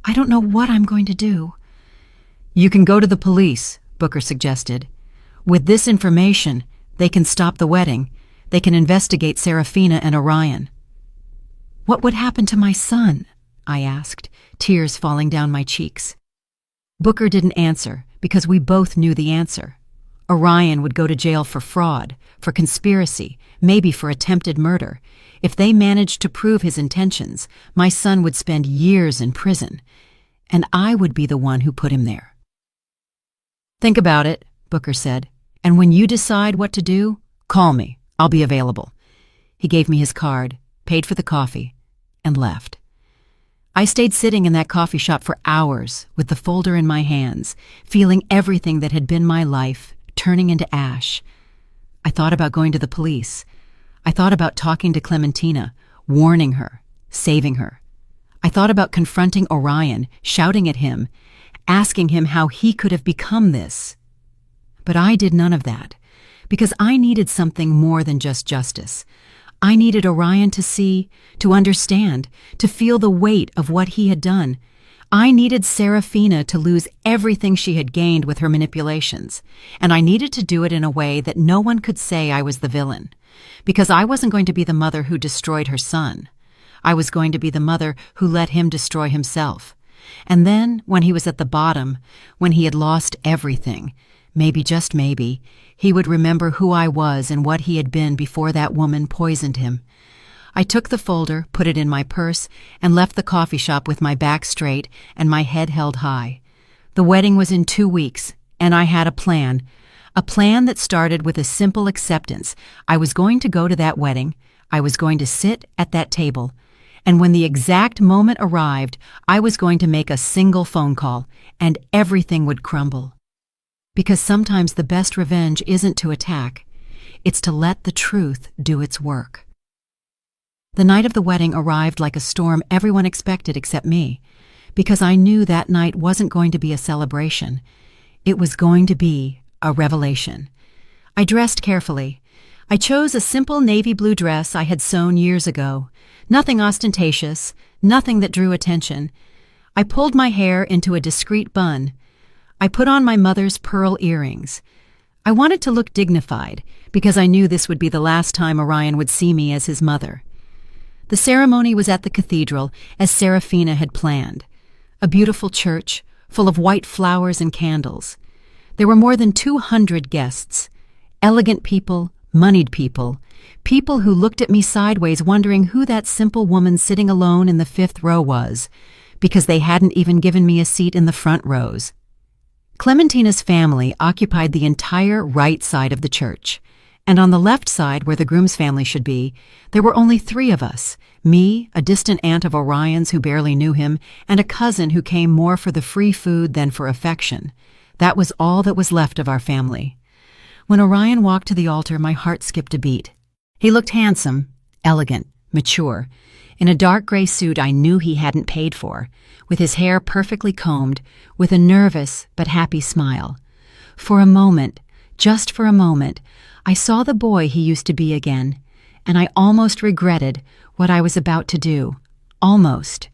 "I don't know what I'm going to do." "You can go to the police," Booker suggested. "With this information, they can stop the wedding. They can investigate Serafina and Orion." "What would happen to my son?" I asked, tears falling down my cheeks. Booker didn't answer because we both knew the answer. Orion would go to jail for fraud, for conspiracy, maybe for attempted murder. If they managed to prove his intentions, my son would spend years in prison, and I would be the one who put him there. "Think about it," Booker said, "and when you decide what to do, call me. I'll be available." He gave me his card, paid for the coffee, and left. I stayed sitting in that coffee shop for hours with the folder in my hands, feeling everything that had been my life turning into ash. I thought about going to the police. I thought about talking to Clementina, warning her, saving her. I thought about confronting Orion, shouting at him, asking him how he could have become this. But I did none of that, because I needed something more than just justice. I needed Orion to see, to understand, to feel the weight of what he had done. I needed Serafina to lose everything she had gained with her manipulations, and I needed to do it in a way that no one could say I was the villain, because I wasn't going to be the mother who destroyed her son. I was going to be the mother who let him destroy himself. And then, when he was at the bottom, when he had lost everything, maybe, just maybe, he would remember who I was and what he had been before that woman poisoned him. I took the folder, put it in my purse, and left the coffee shop with my back straight and my head held high. The wedding was in 2 weeks, and I had a plan that started with a simple acceptance. I was going to go to that wedding, I was going to sit at that table, and when the exact moment arrived, I was going to make a single phone call, and everything would crumble. Because sometimes the best revenge isn't to attack, it's to let the truth do its work. The night of the wedding arrived like a storm everyone expected except me, because I knew that night wasn't going to be a celebration. It was going to be a revelation. I dressed carefully. I chose a simple navy blue dress I had sewn years ago. Nothing ostentatious, nothing that drew attention. I pulled my hair into a discreet bun. I put on my mother's pearl earrings. I wanted to look dignified because I knew this would be the last time Orion would see me as his mother. The ceremony was at the cathedral as Serafina had planned. A beautiful church full of white flowers and candles. There were more than 200 guests. Elegant people, moneyed people, people who looked at me sideways wondering who that simple woman sitting alone in the 5th row was, because they hadn't even given me a seat in the front rows. Clementina's family occupied the entire right side of the church, and on the left side, where the groom's family should be, there were only 3 of us, me, a distant aunt of Orion's who barely knew him, and a cousin who came more for the free food than for affection. That was all that was left of our family. When Orion walked to the altar, my heart skipped a beat. He looked handsome, elegant, mature, in a dark gray suit I knew he hadn't paid for, with his hair perfectly combed, with a nervous but happy smile. For a moment, just for a moment, I saw the boy he used to be again, and I almost regretted what I was about to do. Almost.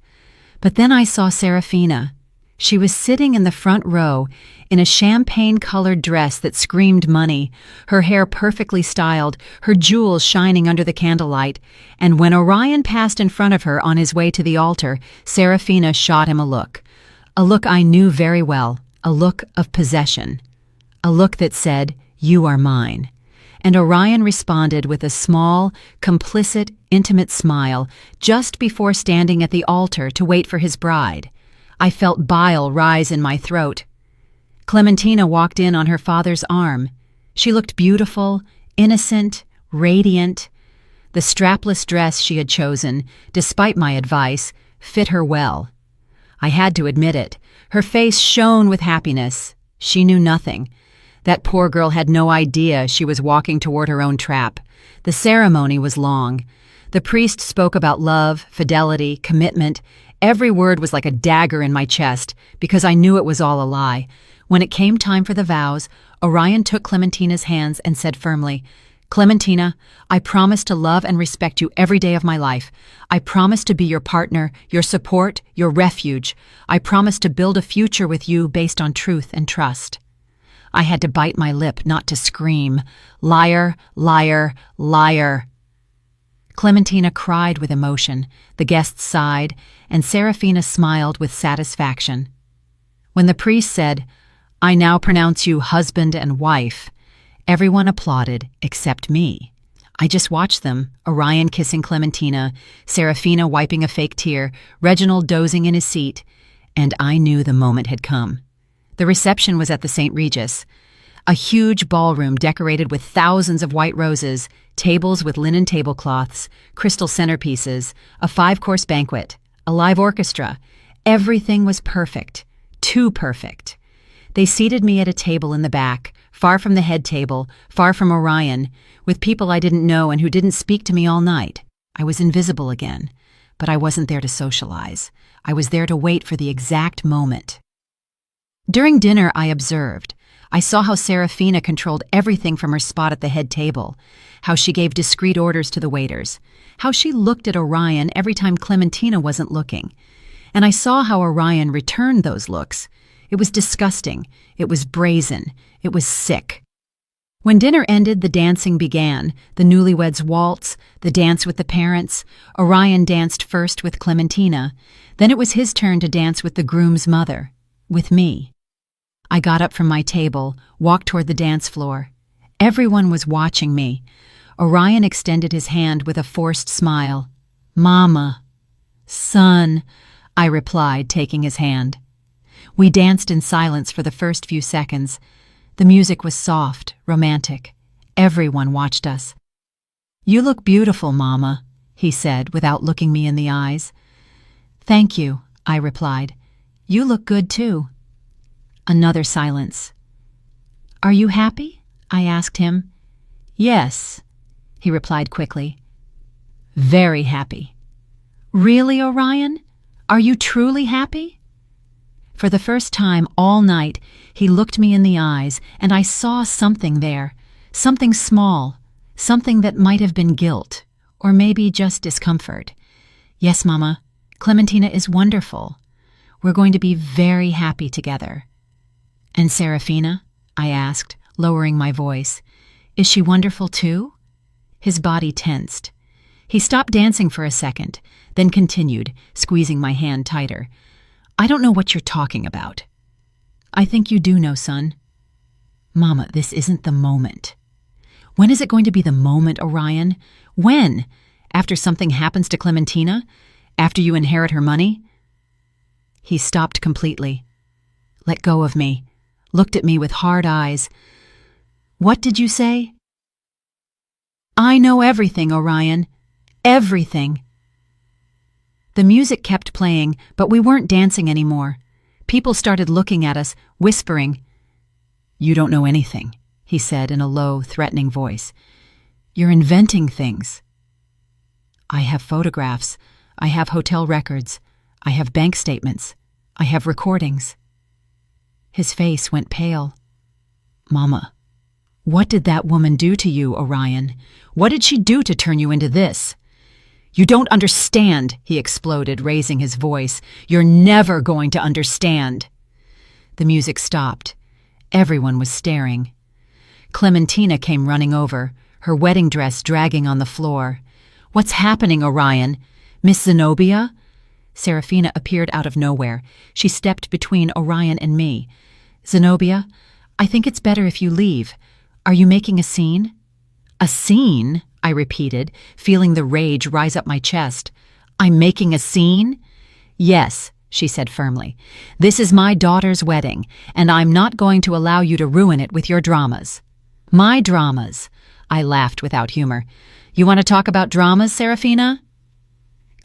But then I saw Serafina. She was sitting in the front row in a champagne-colored dress that screamed money, her hair perfectly styled, her jewels shining under the candlelight, and when Orion passed in front of her on his way to the altar, Serafina shot him a look I knew very well, a look of possession, a look that said, "You are mine." And Orion responded with a small, complicit, intimate smile just before standing at the altar to wait for his bride. I felt bile rise in my throat. Clementina walked in on her father's arm. She looked beautiful, innocent, radiant. The strapless dress she had chosen, despite my advice, fit her well. I had to admit it. Her face shone with happiness. She knew nothing. That poor girl had no idea she was walking toward her own trap. The ceremony was long. The priest spoke about love, fidelity, commitment. Every word was like a dagger in my chest, because I knew it was all a lie. When it came time for the vows, Orion took Clementina's hands and said firmly, "Clementina, I promise to love and respect you every day of my life. I promise to be your partner, your support, your refuge. I promise to build a future with you based on truth and trust." I had to bite my lip not to scream, "Liar, liar, liar." Clementina cried with emotion, the guests sighed, and Serafina smiled with satisfaction. When the priest said, "I now pronounce you husband and wife," everyone applauded except me. I just watched them, Orion kissing Clementina, Serafina wiping a fake tear, Reginald dozing in his seat, and I knew the moment had come. The reception was at the St. Regis, a huge ballroom decorated with thousands of white roses, tables with linen tablecloths, crystal centerpieces, a 5-course banquet, a live orchestra. Everything was perfect, too perfect. They seated me at a table in the back, far from the head table, far from Orion, with people I didn't know and who didn't speak to me all night. I was invisible again, but I wasn't there to socialize. I was there to wait for the exact moment. During dinner, I observed. I saw how Serafina controlled everything from her spot at the head table, how she gave discreet orders to the waiters, how she looked at Orion every time Clementina wasn't looking. And I saw how Orion returned those looks. It was disgusting. It was brazen. It was sick. When dinner ended, the dancing began. The newlyweds' waltz, the dance with the parents. Orion danced first with Clementina. Then it was his turn to dance with the groom's mother, with me. I got up from my table, walked toward the dance floor. Everyone was watching me. Orion extended his hand with a forced smile. "Mama." "Son," I replied, taking his hand. We danced in silence for the first few seconds. The music was soft, romantic. Everyone watched us. "You look beautiful, Mama," he said without looking me in the eyes. "Thank you," I replied. "You look good too." Another silence. "Are you happy?" I asked him. "Yes," he replied quickly. "Very happy." "Really, Orion? Are you truly happy?" For the first time all night, he looked me in the eyes, and I saw something there, something small, something that might have been guilt, or maybe just discomfort. "Yes, Mama, Clementina is wonderful. We're going to be very happy together." "And Serafina?" I asked, lowering my voice. "Is she wonderful too?" His body tensed. He stopped dancing for a second, then continued, squeezing my hand tighter. "I don't know what you're talking about." "I think you do know, son." "Mama, this isn't the moment." "When is it going to be the moment, Orion? When? After something happens to Clementina? After you inherit her money?" He stopped completely, let go of me, looked at me with hard eyes. "What did you say?" "I know everything, Orion. Everything." The music kept playing, but we weren't dancing anymore. People started looking at us, whispering. "You don't know anything," he said in a low, threatening voice. "You're inventing things." "I have photographs. I have hotel records. I have bank statements. I have recordings." His face went pale. "Mama, what did that woman do to you, Orion? What did she do to turn you into this?" "You don't understand," he exploded, raising his voice. "You're never going to understand." The music stopped. Everyone was staring. Clementina came running over, her wedding dress dragging on the floor. "What's happening, Orion? Miss Zenobia?" Serafina appeared out of nowhere. She stepped between Orion and me. "Zenobia, I think it's better if you leave. Are you making a scene?" "A scene?" I repeated, feeling the rage rise up my chest. "I'm making a scene?" "Yes," she said firmly. "This is my daughter's wedding, and I'm not going to allow you to ruin it with your dramas." "My dramas?" I laughed without humor. "You want to talk about dramas, Serafina?"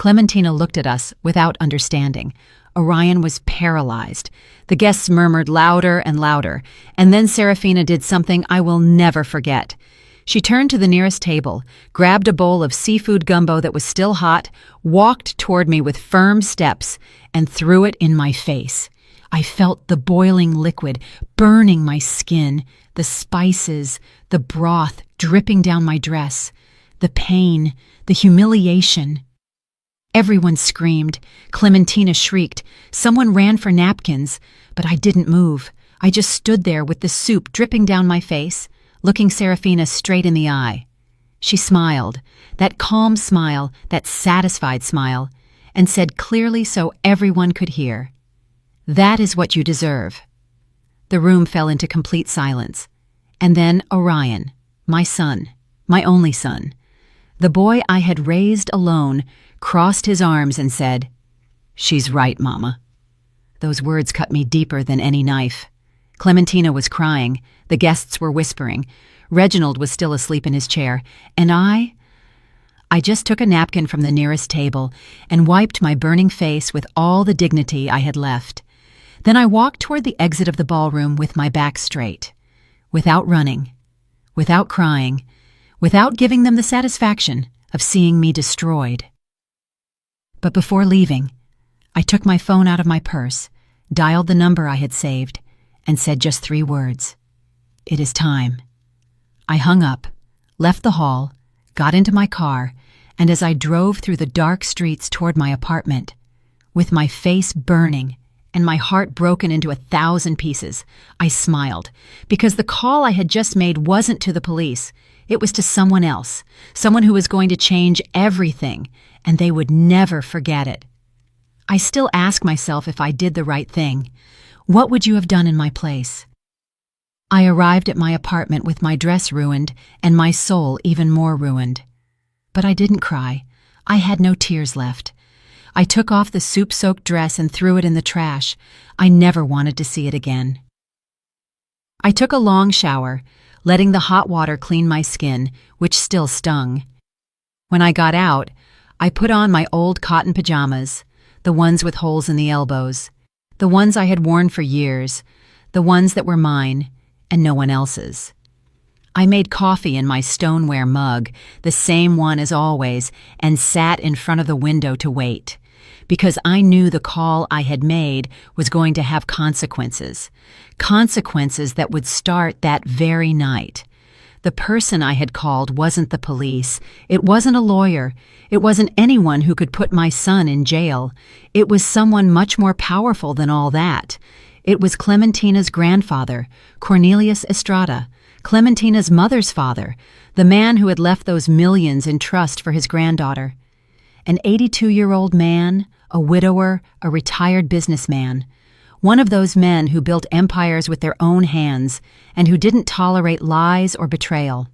Clementina looked at us without understanding. Orion was paralyzed. The guests murmured louder and louder, and then Serafina did something I will never forget. She turned to the nearest table, grabbed a bowl of seafood gumbo that was still hot, walked toward me with firm steps, and threw it in my face. I felt the boiling liquid burning my skin, the spices, the broth dripping down my dress, the pain, the humiliation. Everyone screamed. Clementina shrieked. Someone ran for napkins, but I didn't move. I just stood there with the soup dripping down my face, looking Serafina straight in the eye. She smiled, that calm smile, that satisfied smile, and said clearly so everyone could hear, "That is what you deserve." The room fell into complete silence. And then Orion, my son, my only son, the boy I had raised alone, crossed his arms and said, "She's right, Mama." Those words cut me deeper than any knife. Clementina was crying, the guests were whispering, Reginald was still asleep in his chair, and I just took a napkin from the nearest table and wiped my burning face with all the dignity I had left. Then I walked toward the exit of the ballroom with my back straight, without running, without crying, without giving them the satisfaction of seeing me destroyed. But before leaving, I took my phone out of my purse, dialed the number I had saved, and said just 3 words. "It is time." I hung up, left the hall, got into my car, and as I drove through the dark streets toward my apartment, with my face burning and my heart broken into 1,000 pieces, I smiled, because the call I had just made wasn't to the police. It was to someone else, someone who was going to change everything, and they would never forget it. I still ask myself if I did the right thing. What would you have done in my place? I arrived at my apartment with my dress ruined and my soul even more ruined. But I didn't cry. I had no tears left. I took off the soup-soaked dress and threw it in the trash. I never wanted to see it again. I took a long shower, letting the hot water clean my skin, which still stung. When I got out, I put on my old cotton pajamas, the ones with holes in the elbows, the ones I had worn for years, the ones that were mine and no one else's. I made coffee in my stoneware mug, the same one as always, and sat in front of the window to wait, because I knew the call I had made was going to have consequences, consequences that would start that very night. The person I had called wasn't the police. It wasn't a lawyer. It wasn't anyone who could put my son in jail. It was someone much more powerful than all that. It was Clementina's grandfather, Cornelius Estrada, Clementina's mother's father, the man who had left those millions in trust for his granddaughter. An 82-year-old man, a widower, a retired businessman. One of those men who built empires with their own hands and who didn't tolerate lies or betrayal.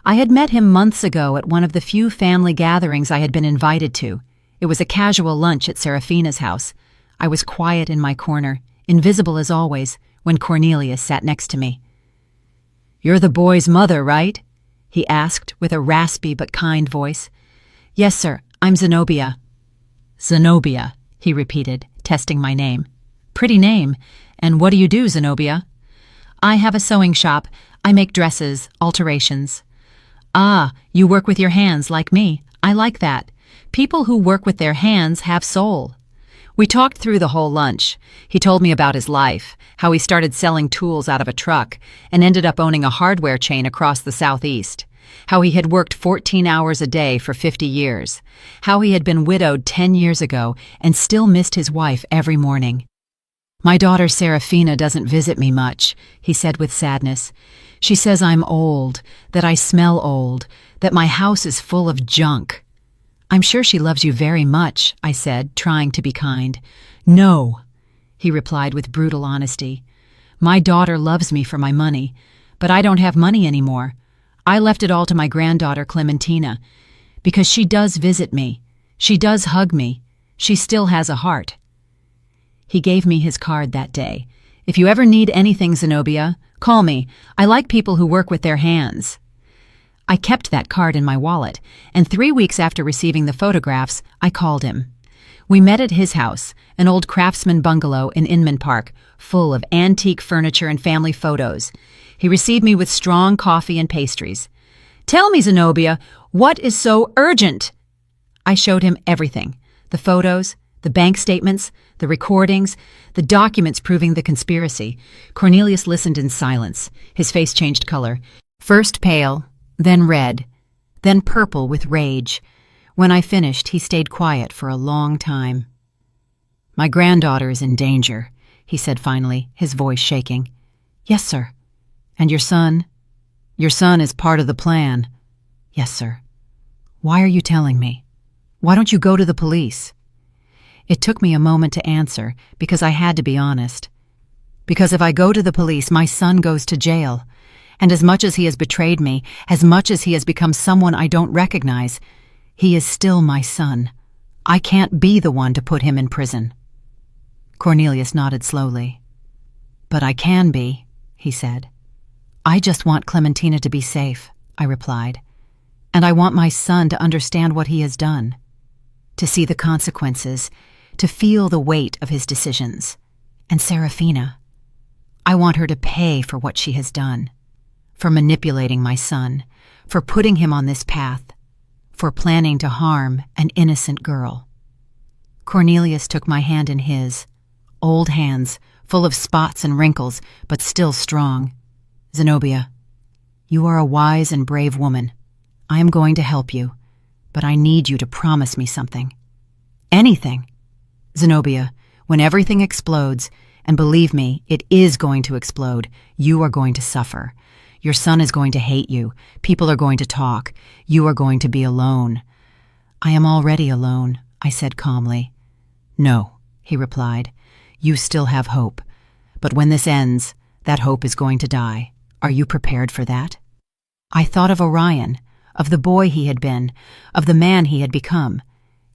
I had met him months ago at one of the few family gatherings I had been invited to. It was a casual lunch at Serafina's house. I was quiet in my corner, invisible as always, when Cornelius sat next to me. "You're the boy's mother, right?" he asked with a raspy but kind voice. "Yes, sir, I'm Zenobia." "Zenobia," he repeated, testing my name. "Pretty name. And what do you do, Zenobia?" "I have a sewing shop. I make dresses, alterations." "Ah, you work with your hands like me. I like that. People who work with their hands have soul." We talked through the whole lunch. He told me about his life, how he started selling tools out of a truck and ended up owning a hardware chain across the Southeast, how he had worked 14 hours a day for 50 years, how he had been widowed 10 years ago and still missed his wife every morning. "My daughter Serafina doesn't visit me much," he said with sadness. "She says I'm old, that I smell old, that my house is full of junk." "I'm sure she loves you very much," I said, trying to be kind. "No," he replied with brutal honesty. "My daughter loves me for my money, but I don't have money anymore. I left it all to my granddaughter Clementina, because she does visit me. She does hug me. She still has a heart." He gave me his card that day. "If you ever need anything, Zenobia, call me. I like people who work with their hands." I kept that card in my wallet, and 3 weeks after receiving the photographs, I called him. We met at his house, an old craftsman bungalow in Inman Park, full of antique furniture and family photos. He received me with strong coffee and pastries. "Tell me, Zenobia, what is so urgent?" I showed him everything: the photos, the bank statements, the recordings, the documents proving the conspiracy. Cornelius listened in silence. His face changed color. First pale, then red, then purple with rage. When I finished, he stayed quiet for a long time. "My granddaughter is in danger," he said finally, his voice shaking. "Yes, sir." "And your son?" "Your son is part of the plan." "Yes, sir." "Why are you telling me? Why don't you go to the police?" It took me a moment to answer, because I had to be honest. Because if I go to the police, my son goes to jail. And as much as he has betrayed me, as much as he has become someone I don't recognize, he is still my son. I can't be the one to put him in prison. Cornelius nodded slowly. "But I can be," he said. "I just want Clementina to be safe," I replied. "And I want my son to understand what he has done, to see the consequences, to feel the weight of his decisions. And Serafina, I want her to pay for what she has done, for manipulating my son, for putting him on this path, for planning to harm an innocent girl." Cornelius took my hand in his, old hands, full of spots and wrinkles, but still strong. "Zenobia, you are a wise and brave woman. I am going to help you, but I need you to promise me something. Anything. Zenobia, when everything explodes, and believe me, it is going to explode, you are going to suffer. Your son is going to hate you. People are going to talk. You are going to be alone." "I am already alone," I said calmly. "No," he replied. "You still have hope. But when this ends, that hope is going to die. Are you prepared for that?" I thought of Orion, of the boy he had been, of the man he had become.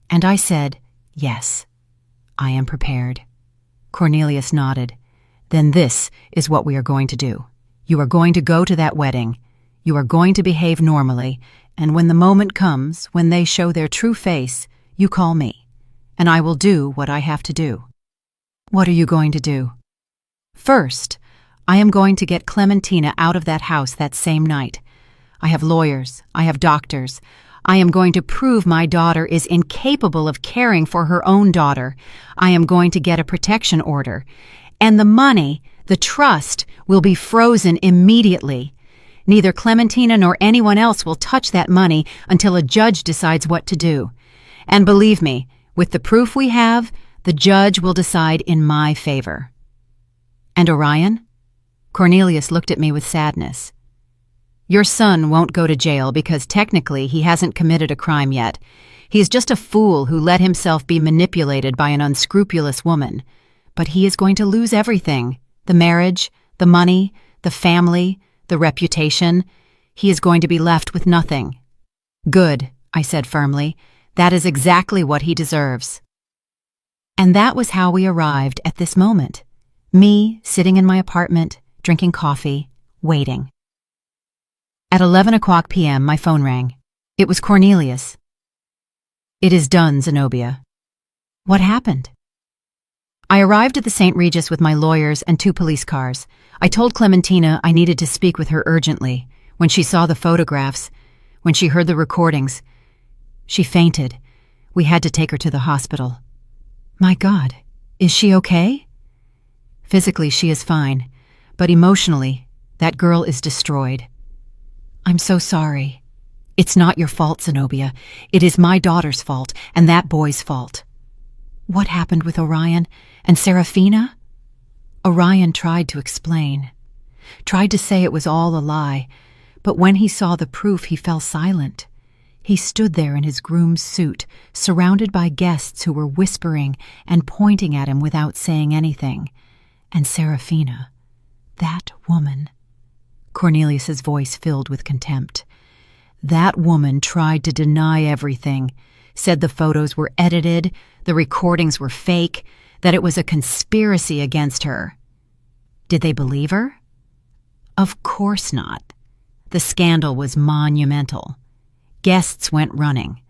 And I said, "Yes, I am prepared." Cornelius nodded. "Then this is what we are going to do. You are going to go to that wedding. You are going to behave normally, and when the moment comes, when they show their true face, you call me, and I will do what I have to do." "What are you going to do?" "First, I am going to get Clementina out of that house that same night. I have lawyers. I have doctors. I am going to prove my daughter is incapable of caring for her own daughter. I am going to get a protection order. And the money, the trust, will be frozen immediately. Neither Clementina nor anyone else will touch that money until a judge decides what to do. And believe me, with the proof we have, the judge will decide in my favor." "And Orion?" Cornelius looked at me with sadness. "Your son won't go to jail because technically he hasn't committed a crime yet. He is just a fool who let himself be manipulated by an unscrupulous woman. But he is going to lose everything: the marriage, the money, the family, the reputation. He is going to be left with nothing." "Good," I said firmly. "That is exactly what he deserves." And that was how we arrived at this moment. Me sitting in my apartment, drinking coffee, waiting. At 11 o'clock p.m., my phone rang. It was Cornelius. "It is done, Zenobia." "What happened?" "I arrived at the St. Regis with my lawyers and 2 police cars. I told Clementina I needed to speak with her urgently. When she saw the photographs, when she heard the recordings, she fainted. We had to take her to the hospital." "My God, is she okay?" "Physically, she is fine, but emotionally, that girl is destroyed." "I'm so sorry." "It's not your fault, Zenobia. It is my daughter's fault, and that boy's fault." "What happened with Orion and Serafina?" Orion tried to explain, tried to say it was all a lie, but when he saw the proof, he fell silent. He stood there in his groom's suit, surrounded by guests who were whispering and pointing at him without saying anything. And Serafina, that woman. Cornelius's voice filled with contempt. That woman tried to deny everything, said the photos were edited, the recordings were fake, that it was a conspiracy against her. Did they believe her? Of course not. The scandal was monumental. Guests went running.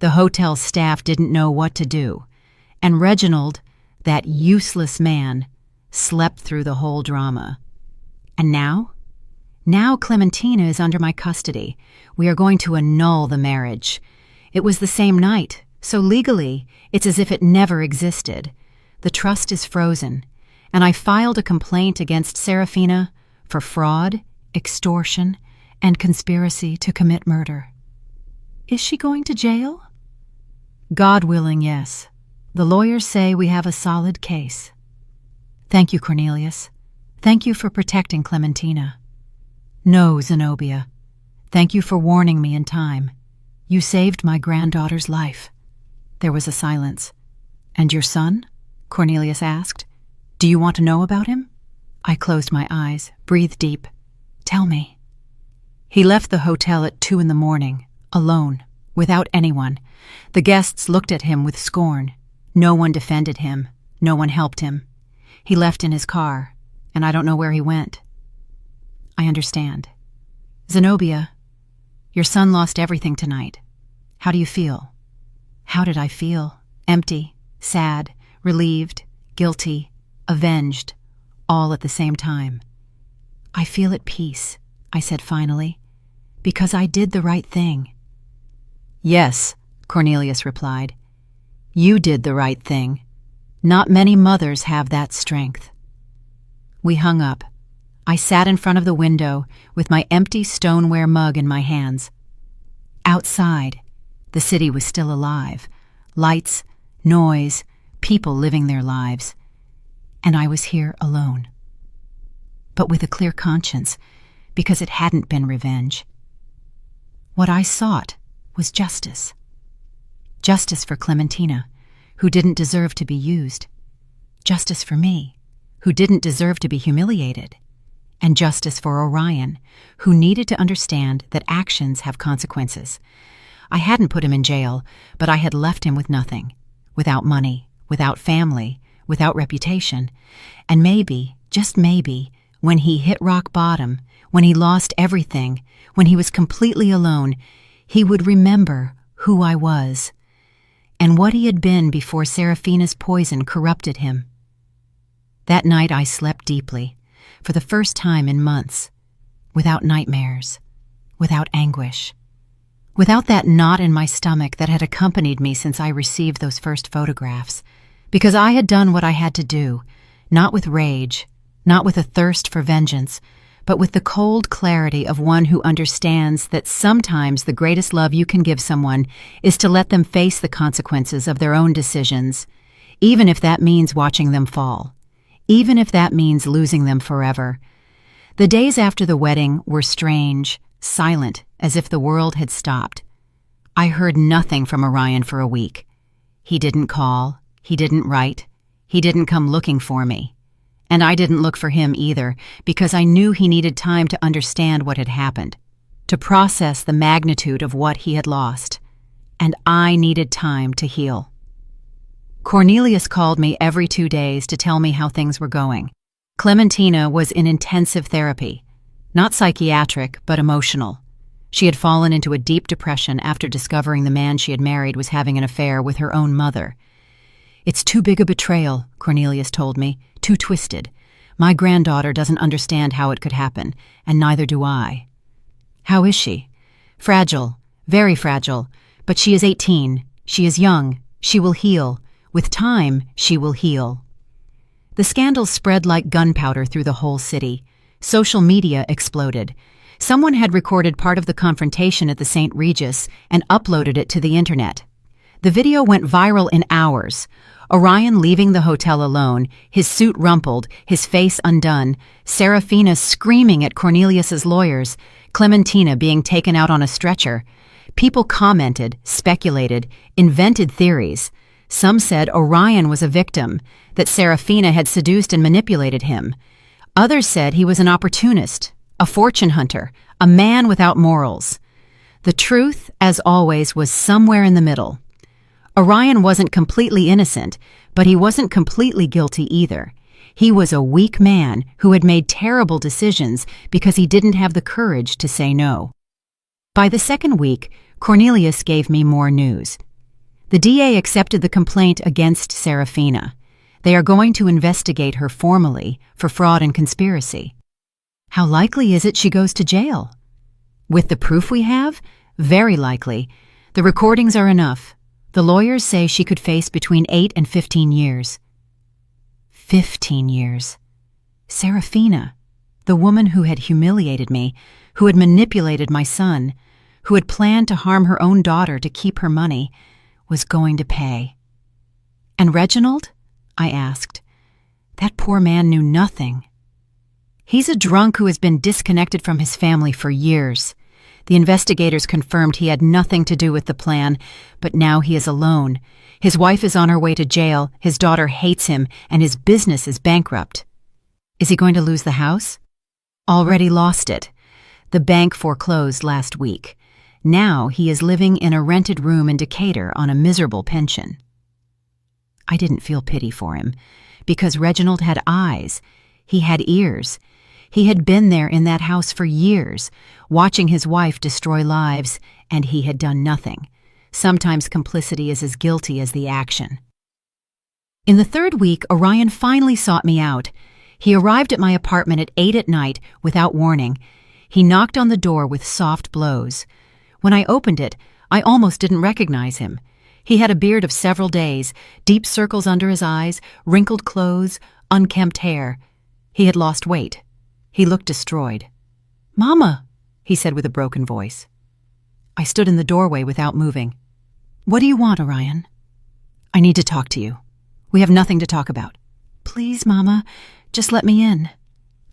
The hotel staff didn't know what to do. And Reginald, that useless man, slept through the whole drama. And now? Now Clementina is under my custody. We are going to annul the marriage. It was the same night, so legally, it's as if it never existed. The trust is frozen, and I filed a complaint against Serafina for fraud, extortion, and conspiracy to commit murder. Is she going to jail? God willing, yes. The lawyers say we have a solid case. Thank you, Cornelius. Thank you for protecting Clementina. No, Zenobia. Thank you for warning me in time. You saved my granddaughter's life. There was a silence. And your son? Cornelius asked. Do you want to know about him? I closed my eyes, breathed deep. Tell me. He left the hotel at 2 a.m, alone, without anyone. The guests looked at him with scorn. No one defended him. No one helped him. He left in his car, and I don't know where he went. I understand. Zenobia, your son lost everything tonight. How do you feel? How did I feel? Empty, sad, relieved, guilty, avenged, all at the same time. I feel at peace, I said finally, because I did the right thing. Yes, Cornelius replied. You did the right thing. Not many mothers have that strength. We hung up. I sat in front of the window with my empty stoneware mug in my hands. Outside, the city was still alive. Lights, noise, people living their lives. And I was here alone. But with a clear conscience, because it hadn't been revenge. What I sought was justice. Justice for Clementina, who didn't deserve to be used. Justice for me, who didn't deserve to be humiliated. And justice for Orion, who needed to understand that actions have consequences. I hadn't put him in jail, but I had left him with nothing. Without money, without family, without reputation. And maybe, just maybe, when he hit rock bottom, when he lost everything, when he was completely alone, he would remember who I was and what he had been before Serafina's poison corrupted him. That night I slept deeply, for the first time in months, without nightmares, without anguish, without that knot in my stomach that had accompanied me since I received those first photographs, because I had done what I had to do, not with rage, not with a thirst for vengeance, but with the cold clarity of one who understands that sometimes the greatest love you can give someone is to let them face the consequences of their own decisions, even if that means watching them fall. Even if that means losing them forever. The days after the wedding were strange, silent, as if the world had stopped. I heard nothing from Orion for a week. He didn't call, he didn't write, he didn't come looking for me. And I didn't look for him either, because I knew he needed time to understand what had happened, to process the magnitude of what he had lost. And I needed time to heal. Cornelius called me every 2 days to tell me how things were going. Clementina was in intensive therapy, not psychiatric, but emotional. She had fallen into a deep depression after discovering the man she had married was having an affair with her own mother. It's too big a betrayal, Cornelius told me, too twisted. My granddaughter doesn't understand how it could happen, and neither do I. How is she? Fragile, very fragile, but she is 18. She is young. She will heal. With time, she will heal. The scandal spread like gunpowder through the whole city. Social media exploded. Someone had recorded part of the confrontation at the St. Regis and uploaded it to the internet. The video went viral in hours. Orion leaving the hotel alone, his suit rumpled, his face undone, Serafina screaming at Cornelius's lawyers, Clementina being taken out on a stretcher. People commented, speculated, invented theories. Some said Orion was a victim, that Serafina had seduced and manipulated him. Others said he was an opportunist, a fortune hunter, a man without morals. The truth, as always, was somewhere in the middle. Orion wasn't completely innocent, but he wasn't completely guilty either. He was a weak man who had made terrible decisions because he didn't have the courage to say no. By the second week, Cornelius gave me more news. The DA accepted the complaint against Serafina. They are going to investigate her formally for fraud and conspiracy. How likely is it she goes to jail? With the proof we have? Very likely. The recordings are enough. The lawyers say she could face between 8 and 15 years. 15 years. Serafina, the woman who had humiliated me, who had manipulated my son, who had planned to harm her own daughter to keep her money, was going to pay. And Reginald? I asked. That poor man knew nothing. He's a drunk who has been disconnected from his family for years. The investigators confirmed he had nothing to do with the plan, but now he is alone. His wife is on her way to jail, his daughter hates him, and his business is bankrupt. Is he going to lose the house? Already lost it. The bank foreclosed last week. Now he is living in a rented room in Decatur on a miserable pension. I didn't feel pity for him, because Reginald had eyes. He had ears. He had been there in that house for years, watching his wife destroy lives, and he had done nothing. Sometimes complicity is as guilty as the action. In the third week, Orion finally sought me out. He arrived at my apartment at 8 at night without warning. He knocked on the door with soft blows. When I opened it, I almost didn't recognize him. He had a beard of several days, deep circles under his eyes, wrinkled clothes, unkempt hair. He had lost weight. He looked destroyed. "Mama," he said with a broken voice. I stood in the doorway without moving. "What do you want, Orion?" "I need to talk to you. We have nothing to talk about." "Please, Mama, just let me in."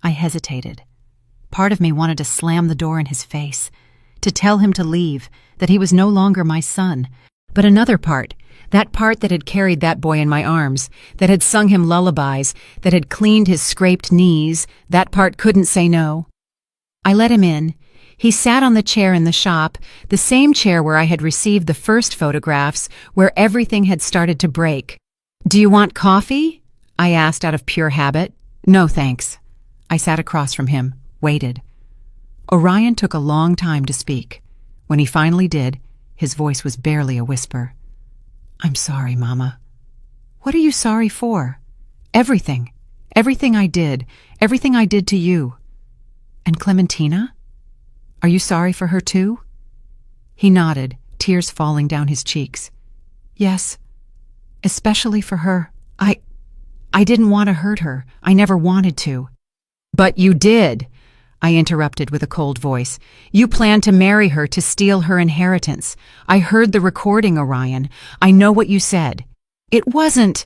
I hesitated. Part of me wanted to slam the door in his face, to tell him to leave, that he was no longer my son. But another part, that part that had carried that boy in my arms, that had sung him lullabies, that had cleaned his scraped knees, that part couldn't say no. I let him in. He sat on the chair in the shop, the same chair where I had received the first photographs, where everything had started to break. "Do you want coffee?" I asked out of pure habit. "No, thanks." I sat across from him, waited. Orion took a long time to speak. When he finally did, his voice was barely a whisper. "I'm sorry, Mama." "What are you sorry for?" "Everything. Everything I did. Everything I did to you." "And Clementina? Are you sorry for her too?" He nodded, tears falling down his cheeks. "Yes, especially for her. I didn't want to hurt her. I never wanted to." "But you did," I interrupted with a cold voice. "You planned to marry her to steal her inheritance. I heard the recording, Orion. I know what you said. It wasn't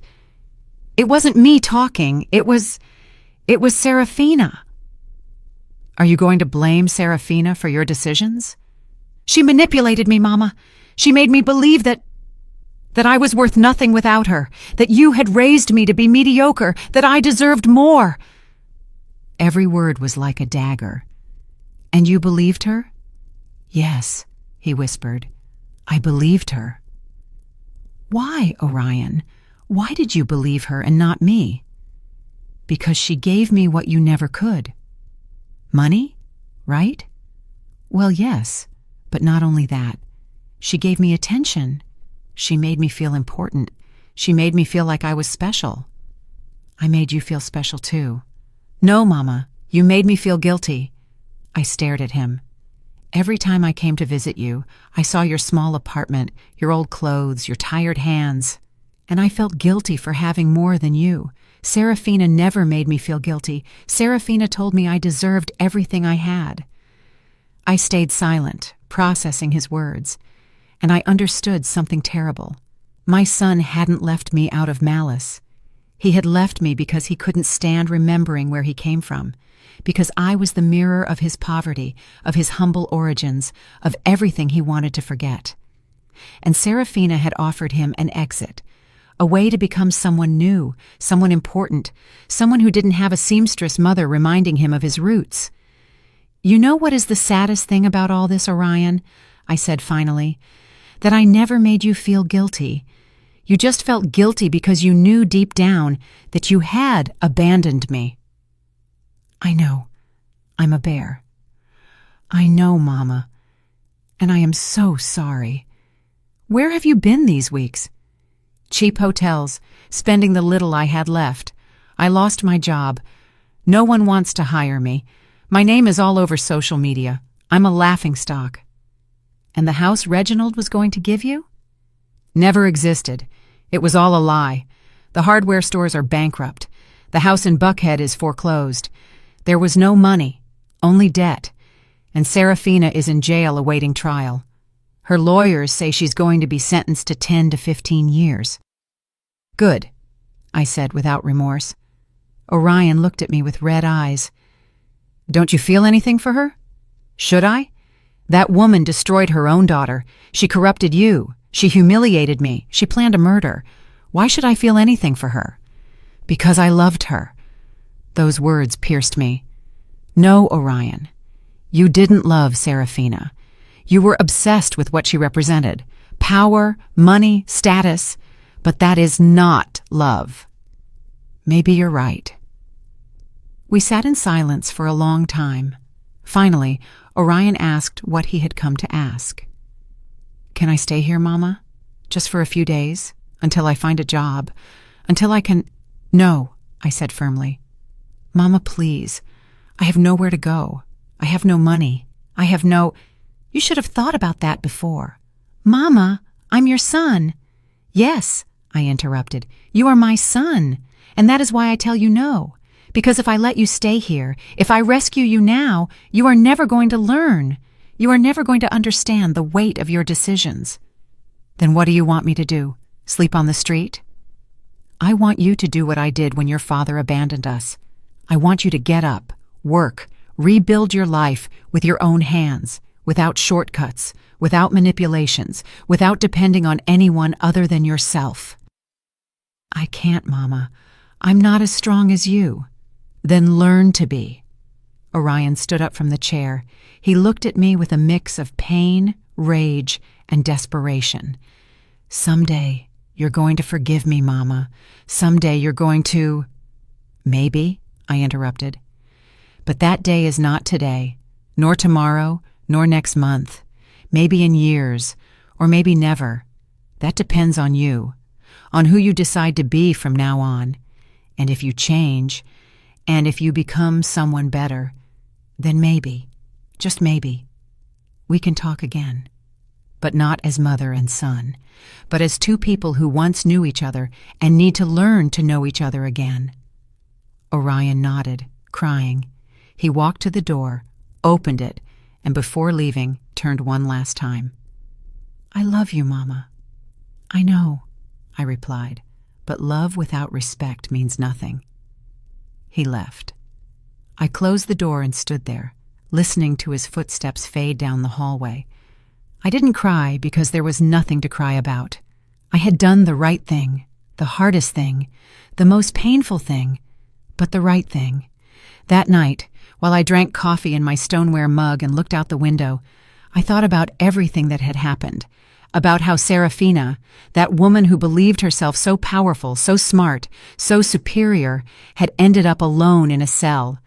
me talking. It was Serafina." "Are you going to blame Serafina for your decisions?" "She manipulated me, Mama. She made me believe that I was worth nothing without her, that you had raised me to be mediocre, that I deserved more." Every word was like a dagger. "And you believed her?" "Yes," he whispered. "I believed her." "Why, Orion? Why did you believe her and not me?" "Because she gave me what you never could." "Money, right?" "Well, yes, but not only that. She gave me attention. She made me feel important. She made me feel like I was special." "I made you feel special too." "No, Mama, you made me feel guilty." I stared at him. "Every time I came to visit you, I saw your small apartment, your old clothes, your tired hands, and I felt guilty for having more than you. Serafina never made me feel guilty. Serafina told me I deserved everything I had." I stayed silent, processing his words, and I understood something terrible. My son hadn't left me out of malice. He had left me because he couldn't stand remembering where he came from, because I was the mirror of his poverty, of his humble origins, of everything he wanted to forget. And Serafina had offered him an exit, a way to become someone new, someone important, someone who didn't have a seamstress mother reminding him of his roots. "You know what is the saddest thing about all this, Orion?" I said finally. "That I never made you feel guilty. You just felt guilty because you knew deep down that you had abandoned me. I know. I'm a bear. I know, Mama. And I am so sorry. Where have you been these weeks? Cheap hotels, spending the little I had left. I lost my job. No one wants to hire me. My name is all over social media. I'm a laughingstock. And the house Reginald was going to give you? Never existed. It was all a lie. The hardware stores are bankrupt. The house in Buckhead is foreclosed. There was no money, only debt. And Serafina is in jail awaiting trial. Her lawyers say she's going to be sentenced to 10 to 15 years. Good, I said without remorse. Orion looked at me with red eyes. Don't you feel anything for her? Should I? That woman destroyed her own daughter. She corrupted you. She humiliated me. She planned a murder. Why should I feel anything for her? Because I loved her. Those words pierced me. No, Orion. You didn't love Serafina. You were obsessed with what she represented. Power, money, status. But that is not love. Maybe you're right. We sat in silence for a long time. Finally, Orion asked what he had come to ask. Can I stay here, Mama? Just for a few days? Until I find a job? Until I can— No, I said firmly. Mama, please. I have nowhere to go. I have no money. I have no— You should have thought about that before. Mama, I'm your son. Yes, I interrupted. You are my son. And that is why I tell you no. Because if I let you stay here, if I rescue you now, you are never going to learn. You are never going to understand the weight of your decisions. Then what do you want me to do? Sleep on the street? I want you to do what I did when your father abandoned us. I want you to get up, work, rebuild your life with your own hands, without shortcuts, without manipulations, without depending on anyone other than yourself. I can't, Mama. I'm not as strong as you. Then learn to be. Orion stood up from the chair. He looked at me with a mix of pain, rage, and desperation. Someday, you're going to forgive me, Mama. Someday you're going to— Maybe, I interrupted. But that day is not today, nor tomorrow, nor next month. Maybe in years, or maybe never. That depends on you, on who you decide to be from now on. And if you change, and if you become someone better, then maybe, just maybe, we can talk again. But not as mother and son, but as two people who once knew each other and need to learn to know each other again. Orion nodded, crying. He walked to the door, opened it, and before leaving, turned one last time. I love you, Mama. I know, I replied, but love without respect means nothing. He left. I closed the door and stood there, listening to his footsteps fade down the hallway. I didn't cry because there was nothing to cry about. I had done the right thing, the hardest thing, the most painful thing, but the right thing. That night, while I drank coffee in my stoneware mug and looked out the window, I thought about everything that had happened, about how Serafina, that woman who believed herself so powerful, so smart, so superior, had ended up alone in a cell,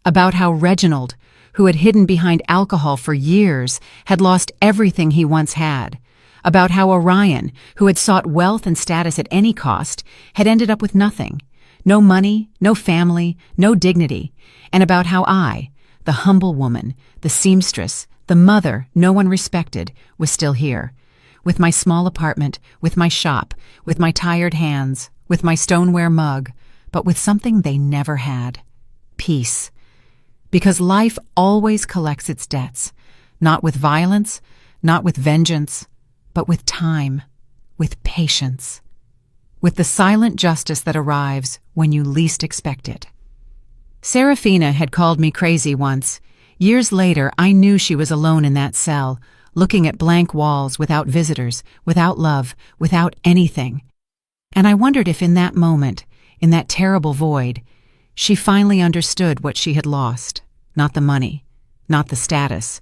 about how Reginald, who had hidden behind alcohol for years, had lost everything he once had, about how Orion, who had sought wealth and status at any cost, had ended up with nothing, no money, no family, no dignity, and about how I, the humble woman, the seamstress, the mother no one respected, was still here, with my small apartment, with my shop, with my tired hands, with my stoneware mug, but with something they never had: peace. Because life always collects its debts, not with violence, not with vengeance, but with time, with patience, with the silent justice that arrives when you least expect it. Serafina had called me crazy once. Years later, I knew she was alone in that cell, looking at blank walls without visitors, without love, without anything. And I wondered if in that moment, in that terrible void, she finally understood what she had lost. Not the money, not the status,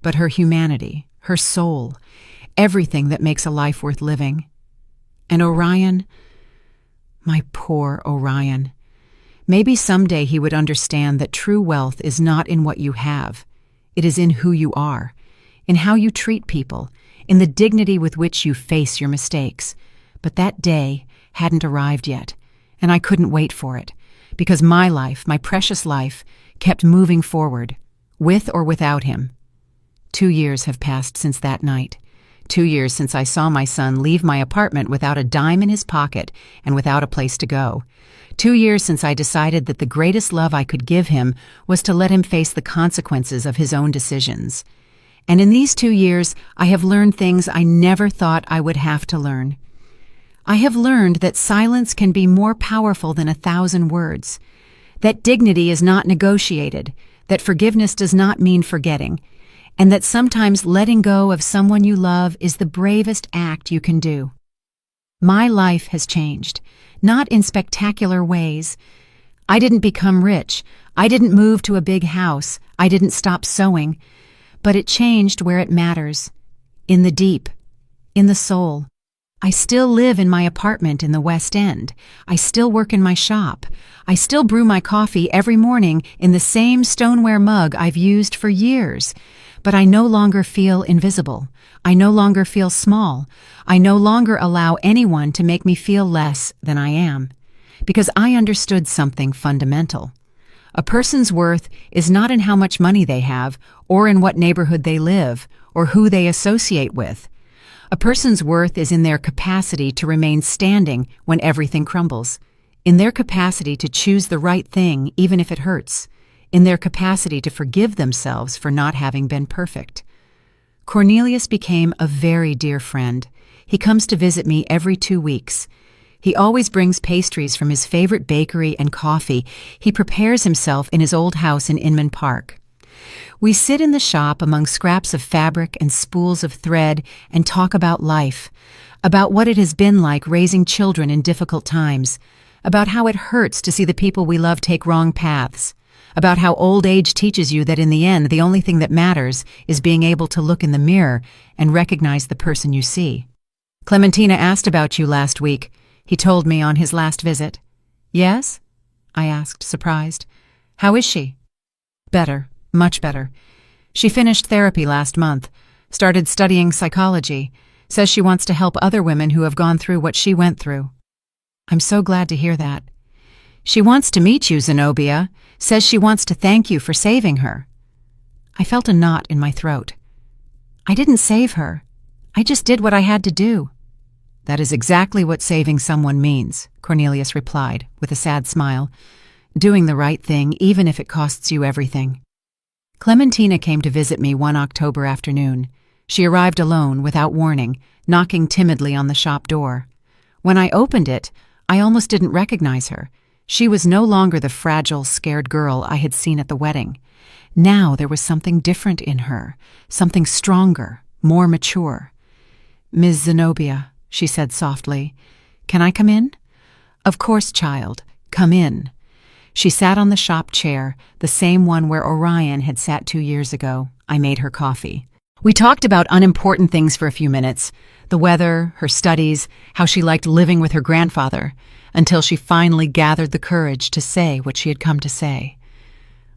but her humanity, her soul, everything that makes a life worth living. And Orion, my poor Orion. Maybe someday he would understand that true wealth is not in what you have. It is in who you are, in how you treat people, in the dignity with which you face your mistakes. But that day hadn't arrived yet, and I couldn't wait for it, because my life, my precious life, kept moving forward, with or without him. 2 years have passed since that night. 2 years since I saw my son leave my apartment without a dime in his pocket and without a place to go. 2 years since I decided that the greatest love I could give him was to let him face the consequences of his own decisions. And in these 2 years, I have learned things I never thought I would have to learn. I have learned that silence can be more powerful than 1,000 words, that dignity is not negotiated, that forgiveness does not mean forgetting, and that sometimes letting go of someone you love is the bravest act you can do. My life has changed, not in spectacular ways. I didn't become rich. I didn't move to a big house. I didn't stop sewing. But it changed where it matters, in the deep, in the soul. I still live in my apartment in the West End. I still work in my shop. I still brew my coffee every morning in the same stoneware mug I've used for years. But I no longer feel invisible. I no longer feel small. I no longer allow anyone to make me feel less than I am. Because I understood something fundamental. A person's worth is not in how much money they have, or in what neighborhood they live, or who they associate with. A person's worth is in their capacity to remain standing when everything crumbles, in their capacity to choose the right thing even if it hurts, in their capacity to forgive themselves for not having been perfect. Cornelius became a very dear friend. He comes to visit me every 2 weeks. He always brings pastries from his favorite bakery and coffee he prepares himself in his old house in Inman Park. We sit in the shop among scraps of fabric and spools of thread and talk about life, about what it has been like raising children in difficult times, about how it hurts to see the people we love take wrong paths, about how old age teaches you that in the end the only thing that matters is being able to look in the mirror and recognize the person you see. Clementina asked about you last week, he told me on his last visit. Yes? I asked, surprised. How is she? Better, much better. She finished therapy last month, started studying psychology, says she wants to help other women who have gone through what she went through. I'm so glad to hear that. She wants to meet you, Zenobia, says she wants to thank you for saving her. I felt a knot in my throat. I didn't save her. I just did what I had to do. That is exactly what saving someone means, Cornelius replied, with a sad smile. Doing the right thing, even if it costs you everything. Clementina came to visit me one October afternoon. She arrived alone, without warning, knocking timidly on the shop door. When I opened it, I almost didn't recognize her. She was no longer the fragile, scared girl I had seen at the wedding. Now there was something different in her, something stronger, more mature. Ms. Zenobia, she said softly, can I come in? Of course, child, come in. She sat on the shop chair, the same one where Orion had sat 2 years ago. I made her coffee. We talked about unimportant things for a few minutes, the weather, her studies, how she liked living with her grandfather, until she finally gathered the courage to say what she had come to say.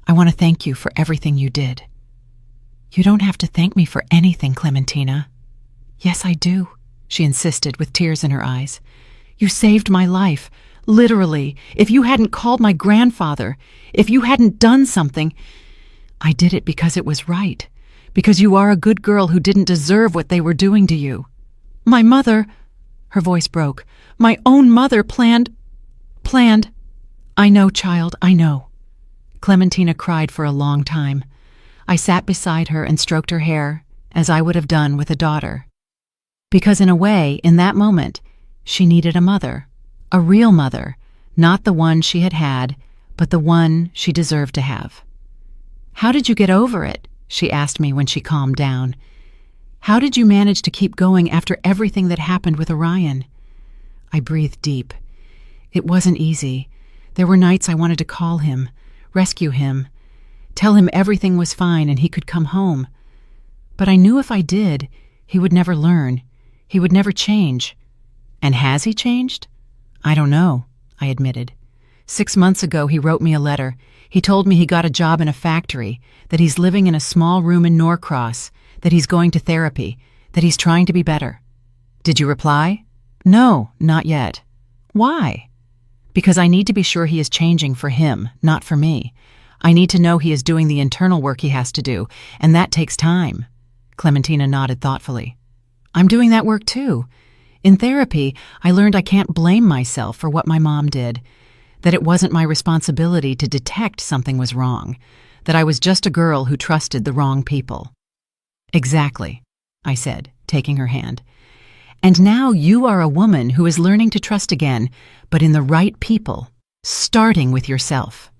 I want to thank you for everything you did. You don't have to thank me for anything, Clementina. Yes, I do, she insisted with tears in her eyes. You saved my life, literally. If you hadn't called my grandfather, if you hadn't done something, I did it because it was right, because you are a good girl who didn't deserve what they were doing to you. My mother, her voice broke, my own mother planned. I know, child, I know. Clementina cried for a long time. I sat beside her and stroked her hair, as I would have done with a daughter. Because in a way, in that moment, she needed a mother, a real mother, not the one she had had, but the one she deserved to have. How did you get over it? She asked me when she calmed down. How did you manage to keep going after everything that happened with Orion? I breathed deep. It wasn't easy. There were nights I wanted to call him, rescue him, tell him everything was fine and he could come home. But I knew if I did, he would never learn. He would never change. And has he changed? I don't know, I admitted. 6 months ago, he wrote me a letter. He told me he got a job in a factory, that he's living in a small room in Norcross, that he's going to therapy, that he's trying to be better. Did you reply? No, not yet. Why? Because I need to be sure he is changing for him, not for me. I need to know he is doing the internal work he has to do, and that takes time. Clementina nodded thoughtfully. I'm doing that work too. In therapy, I learned I can't blame myself for what my mom did, that it wasn't my responsibility to detect something was wrong, that I was just a girl who trusted the wrong people. Exactly, I said, taking her hand. And now you are a woman who is learning to trust again, but in the right people, starting with yourself.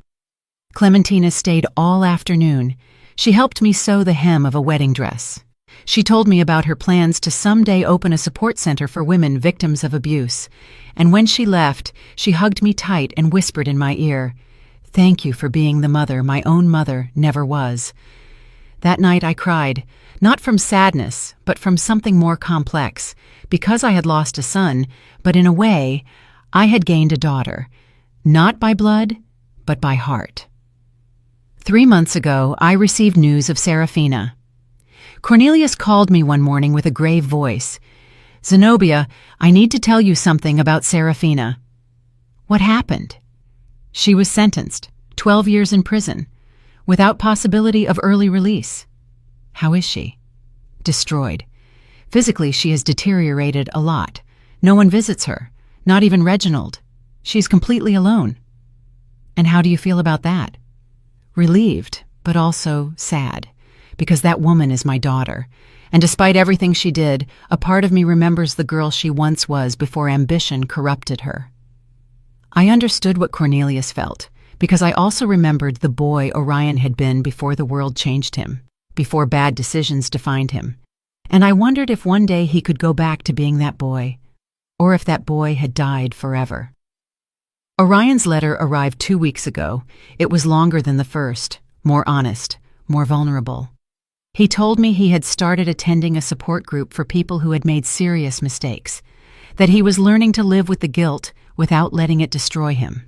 Clementina stayed all afternoon. She helped me sew the hem of a wedding dress. She told me about her plans to someday open a support center for women victims of abuse. And when she left, she hugged me tight and whispered in my ear, "Thank you for being the mother my own mother never was." That night I cried, not from sadness, but from something more complex, because I had lost a son, but in a way, I had gained a daughter, not by blood, but by heart. 3 months ago, I received news of Serafina. Cornelius called me one morning with a grave voice. "Zenobia, I need to tell you something about Serafina." What happened? She was sentenced, 12 years in prison, without possibility of early release. How is she? Destroyed. Physically, she has deteriorated a lot. No one visits her, not even Reginald. She's completely alone. And how do you feel about that? Relieved, but also sad, because that woman is my daughter, and despite everything she did, a part of me remembers the girl she once was before ambition corrupted her. I understood what Cornelius felt, because I also remembered the boy Orion had been before the world changed him, before bad decisions defined him. And I wondered if one day he could go back to being that boy, or if that boy had died forever. Orion's letter arrived 2 weeks ago. It was longer than the first, more honest, more vulnerable. He told me he had started attending a support group for people who had made serious mistakes, that he was learning to live with the guilt without letting it destroy him,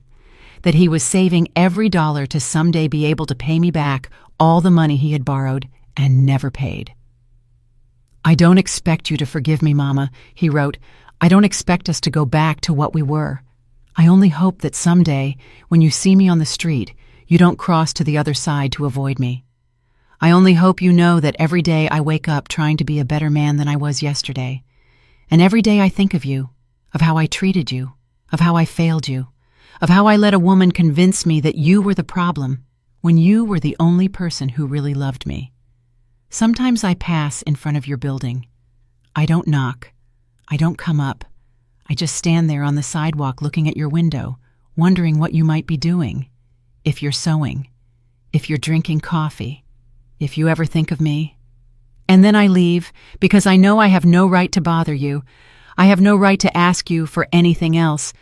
that he was saving every dollar to someday be able to pay me back all the money he had borrowed and never paid. "I don't expect you to forgive me, Mama," he wrote. "I don't expect us to go back to what we were. I only hope that someday, when you see me on the street, you don't cross to the other side to avoid me. I only hope you know that every day I wake up trying to be a better man than I was yesterday. And every day I think of you, of how I treated you, of how I failed you, of how I let a woman convince me that you were the problem when you were the only person who really loved me. Sometimes I pass in front of your building. I don't knock. I don't come up. I just stand there on the sidewalk looking at your window, wondering what you might be doing, if you're sewing, if you're drinking coffee, if you ever think of me. And then I leave because I know I have no right to bother you. I have no right to ask you for anything else.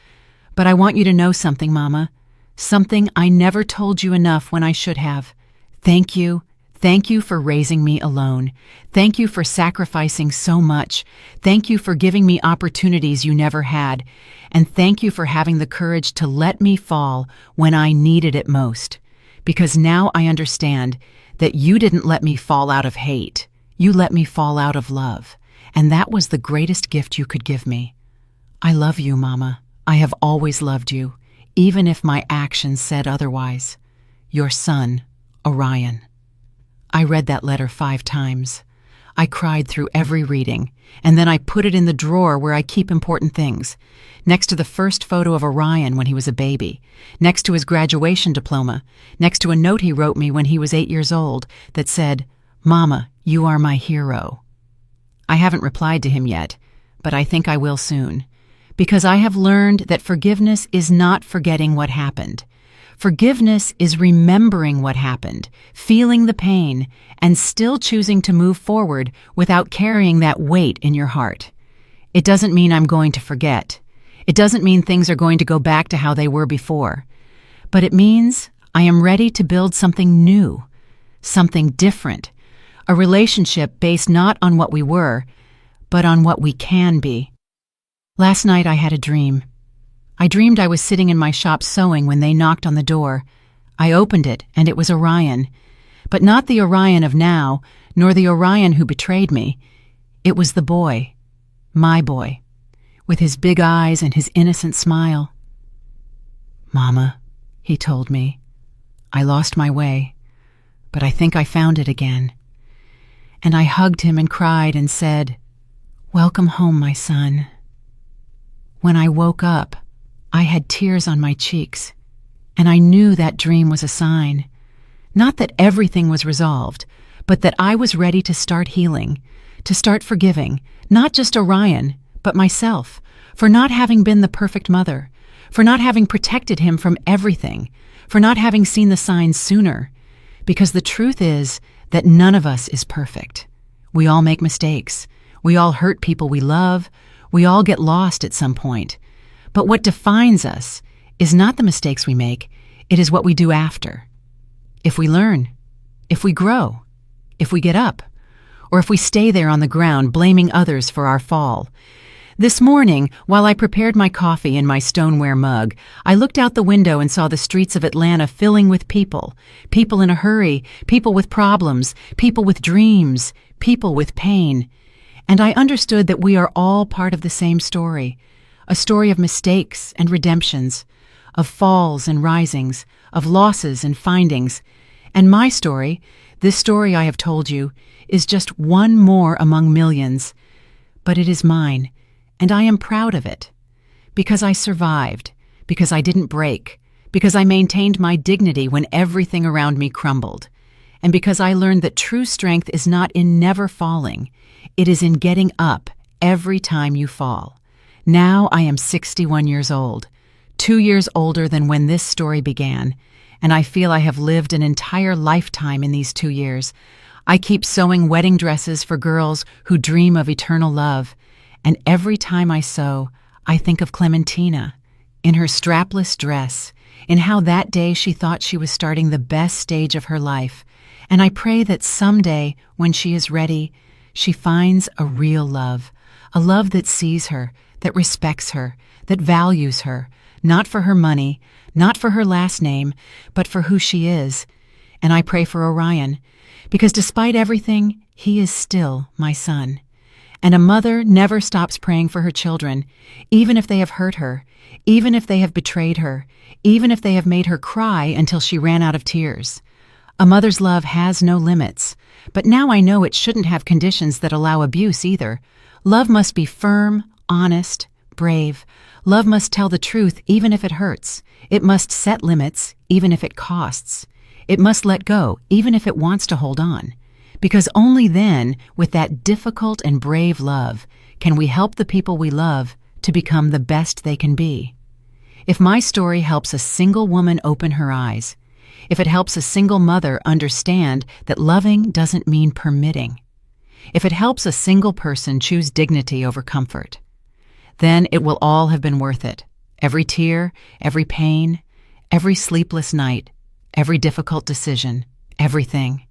But I want you to know something, Mama. Something I never told you enough when I should have. Thank you. Thank you for raising me alone. Thank you for sacrificing so much. Thank you for giving me opportunities you never had. And thank you for having the courage to let me fall when I needed it most. Because now I understand that you didn't let me fall out of hate. You let me fall out of love. And that was the greatest gift you could give me. I love you, Mama. I have always loved you, even if my actions said otherwise. Your son, Orion. I read that letter 5 times. I cried through every reading, and then I put it in the drawer where I keep important things, next to the first photo of Orion when he was a baby, next to his graduation diploma, next to a note he wrote me when he was 8 years old that said, "Mama, you are my hero." I haven't replied to him yet, but I think I will soon, because I have learned that forgiveness is not forgetting what happened. Forgiveness is remembering what happened, feeling the pain, and still choosing to move forward without carrying that weight in your heart. It doesn't mean I'm going to forget. It doesn't mean things are going to go back to how they were before. But it means I am ready to build something new, something different, a relationship based not on what we were, but on what we can be. Last night I had a dream. I dreamed I was sitting in my shop sewing when they knocked on the door. I opened it, and it was Orion. But not the Orion of now, nor the Orion who betrayed me. It was the boy, my boy, with his big eyes and his innocent smile. "Mama," he told me, "I lost my way, but I think I found it again." And I hugged him and cried and said, "Welcome home, my son." When I woke up, I had tears on my cheeks, and I knew that dream was a sign. Not that everything was resolved, but that I was ready to start healing, to start forgiving, not just Orion, but myself, for not having been the perfect mother, for not having protected him from everything, for not having seen the signs sooner. Because the truth is that none of us is perfect. We all make mistakes. We all hurt people we love. We all get lost at some point. But what defines us is not the mistakes we make, it is what we do after. If we learn, if we grow, if we get up, or if we stay there on the ground blaming others for our fall. This morning, while I prepared my coffee in my stoneware mug, I looked out the window and saw the streets of Atlanta filling with people. People in a hurry, people with problems, people with dreams, people with pain. And I understood that we are all part of the same story, a story of mistakes and redemptions, of falls and risings, of losses and findings. And my story, this story I have told you, is just one more among millions. But it is mine, and I am proud of it. Because I survived, because I didn't break, because I maintained my dignity when everything around me crumbled, and because I learned that true strength is not in never falling, it is in getting up every time you fall. Now I am 61 years old, 2 years older than when this story began, and I feel I have lived an entire lifetime in these 2 years. I keep sewing wedding dresses for girls who dream of eternal love, and every time I sew, I think of Clementina, in her strapless dress, in how that day she thought she was starting the best stage of her life, and I pray that someday, when she is ready, she finds a real love, a love that sees her, that respects her, that values her, not for her money, not for her last name, but for who she is. And I pray for Orion, because despite everything, he is still my son. And a mother never stops praying for her children, even if they have hurt her, even if they have betrayed her, even if they have made her cry until she ran out of tears. A mother's love has no limits, but now I know it shouldn't have conditions that allow abuse either. Love must be firm, honest, brave. Love must tell the truth even if it hurts. It must set limits even if it costs. It must let go even if it wants to hold on. Because only then, with that difficult and brave love, can we help the people we love to become the best they can be. If my story helps a single woman open her eyes, if it helps a single mother understand that loving doesn't mean permitting, if it helps a single person choose dignity over comfort, then it will all have been worth it. Every tear, every pain, every sleepless night, every difficult decision, everything.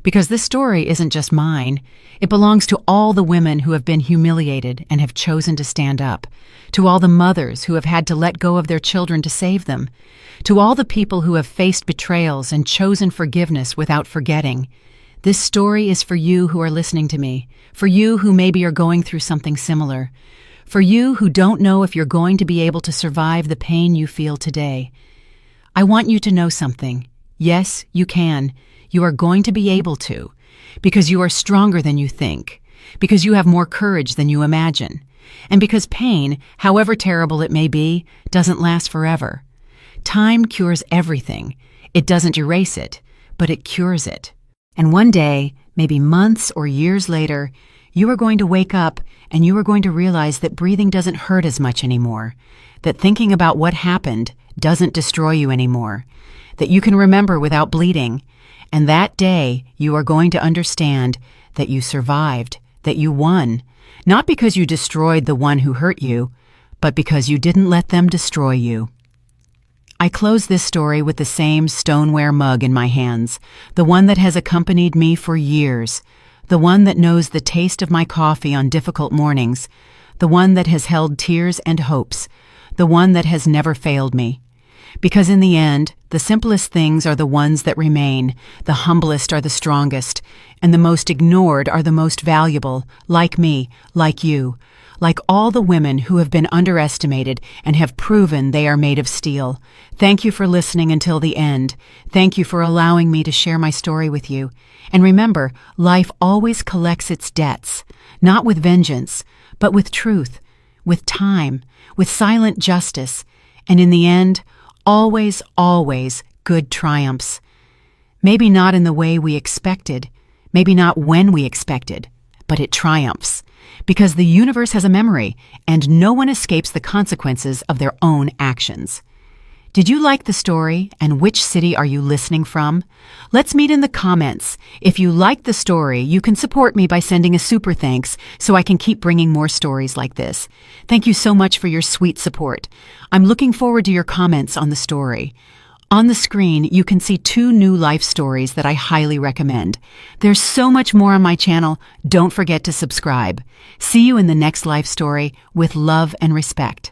Because this story isn't just mine, it belongs to all the women who have been humiliated and have chosen to stand up, to all the mothers who have had to let go of their children to save them, to all the people who have faced betrayals and chosen forgiveness without forgetting. This story is for you who are listening to me, for you who maybe are going through something similar, for you who don't know if you're going to be able to survive the pain you feel today. I want you to know something. Yes, you can. You are going to be able to, because you are stronger than you think, because you have more courage than you imagine, and because pain, however terrible it may be, doesn't last forever. Time cures everything. It doesn't erase it, but it cures it. And one day, maybe months or years later, you are going to wake up and you are going to realize that breathing doesn't hurt as much anymore, that thinking about what happened doesn't destroy you anymore, that you can remember without bleeding. And that day, you are going to understand that you survived, that you won, not because you destroyed the one who hurt you, but because you didn't let them destroy you. I close this story with the same stoneware mug in my hands, the one that has accompanied me for years, the one that knows the taste of my coffee on difficult mornings, the one that has held tears and hopes, the one that has never failed me. Because in the end, the simplest things are the ones that remain, the humblest are the strongest, and the most ignored are the most valuable, like me, like you, like all the women who have been underestimated and have proven they are made of steel. Thank you for listening until the end. Thank you for allowing me to share my story with you. And remember, life always collects its debts, not with vengeance, but with truth, with time, with silent justice, and in the end, always, always good triumphs. Maybe not in the way we expected, maybe not when we expected, but it triumphs. Because the universe has a memory, and no one escapes the consequences of their own actions. Did you like the story, and which city are you listening from? Let's meet in the comments. If you liked the story, you can support me by sending a super thanks so I can keep bringing more stories like this. Thank you so much for your sweet support. I'm looking forward to your comments on the story. On the screen, you can see 2 new life stories that I highly recommend. There's so much more on my channel. Don't forget to subscribe. See you in the next life story with love and respect.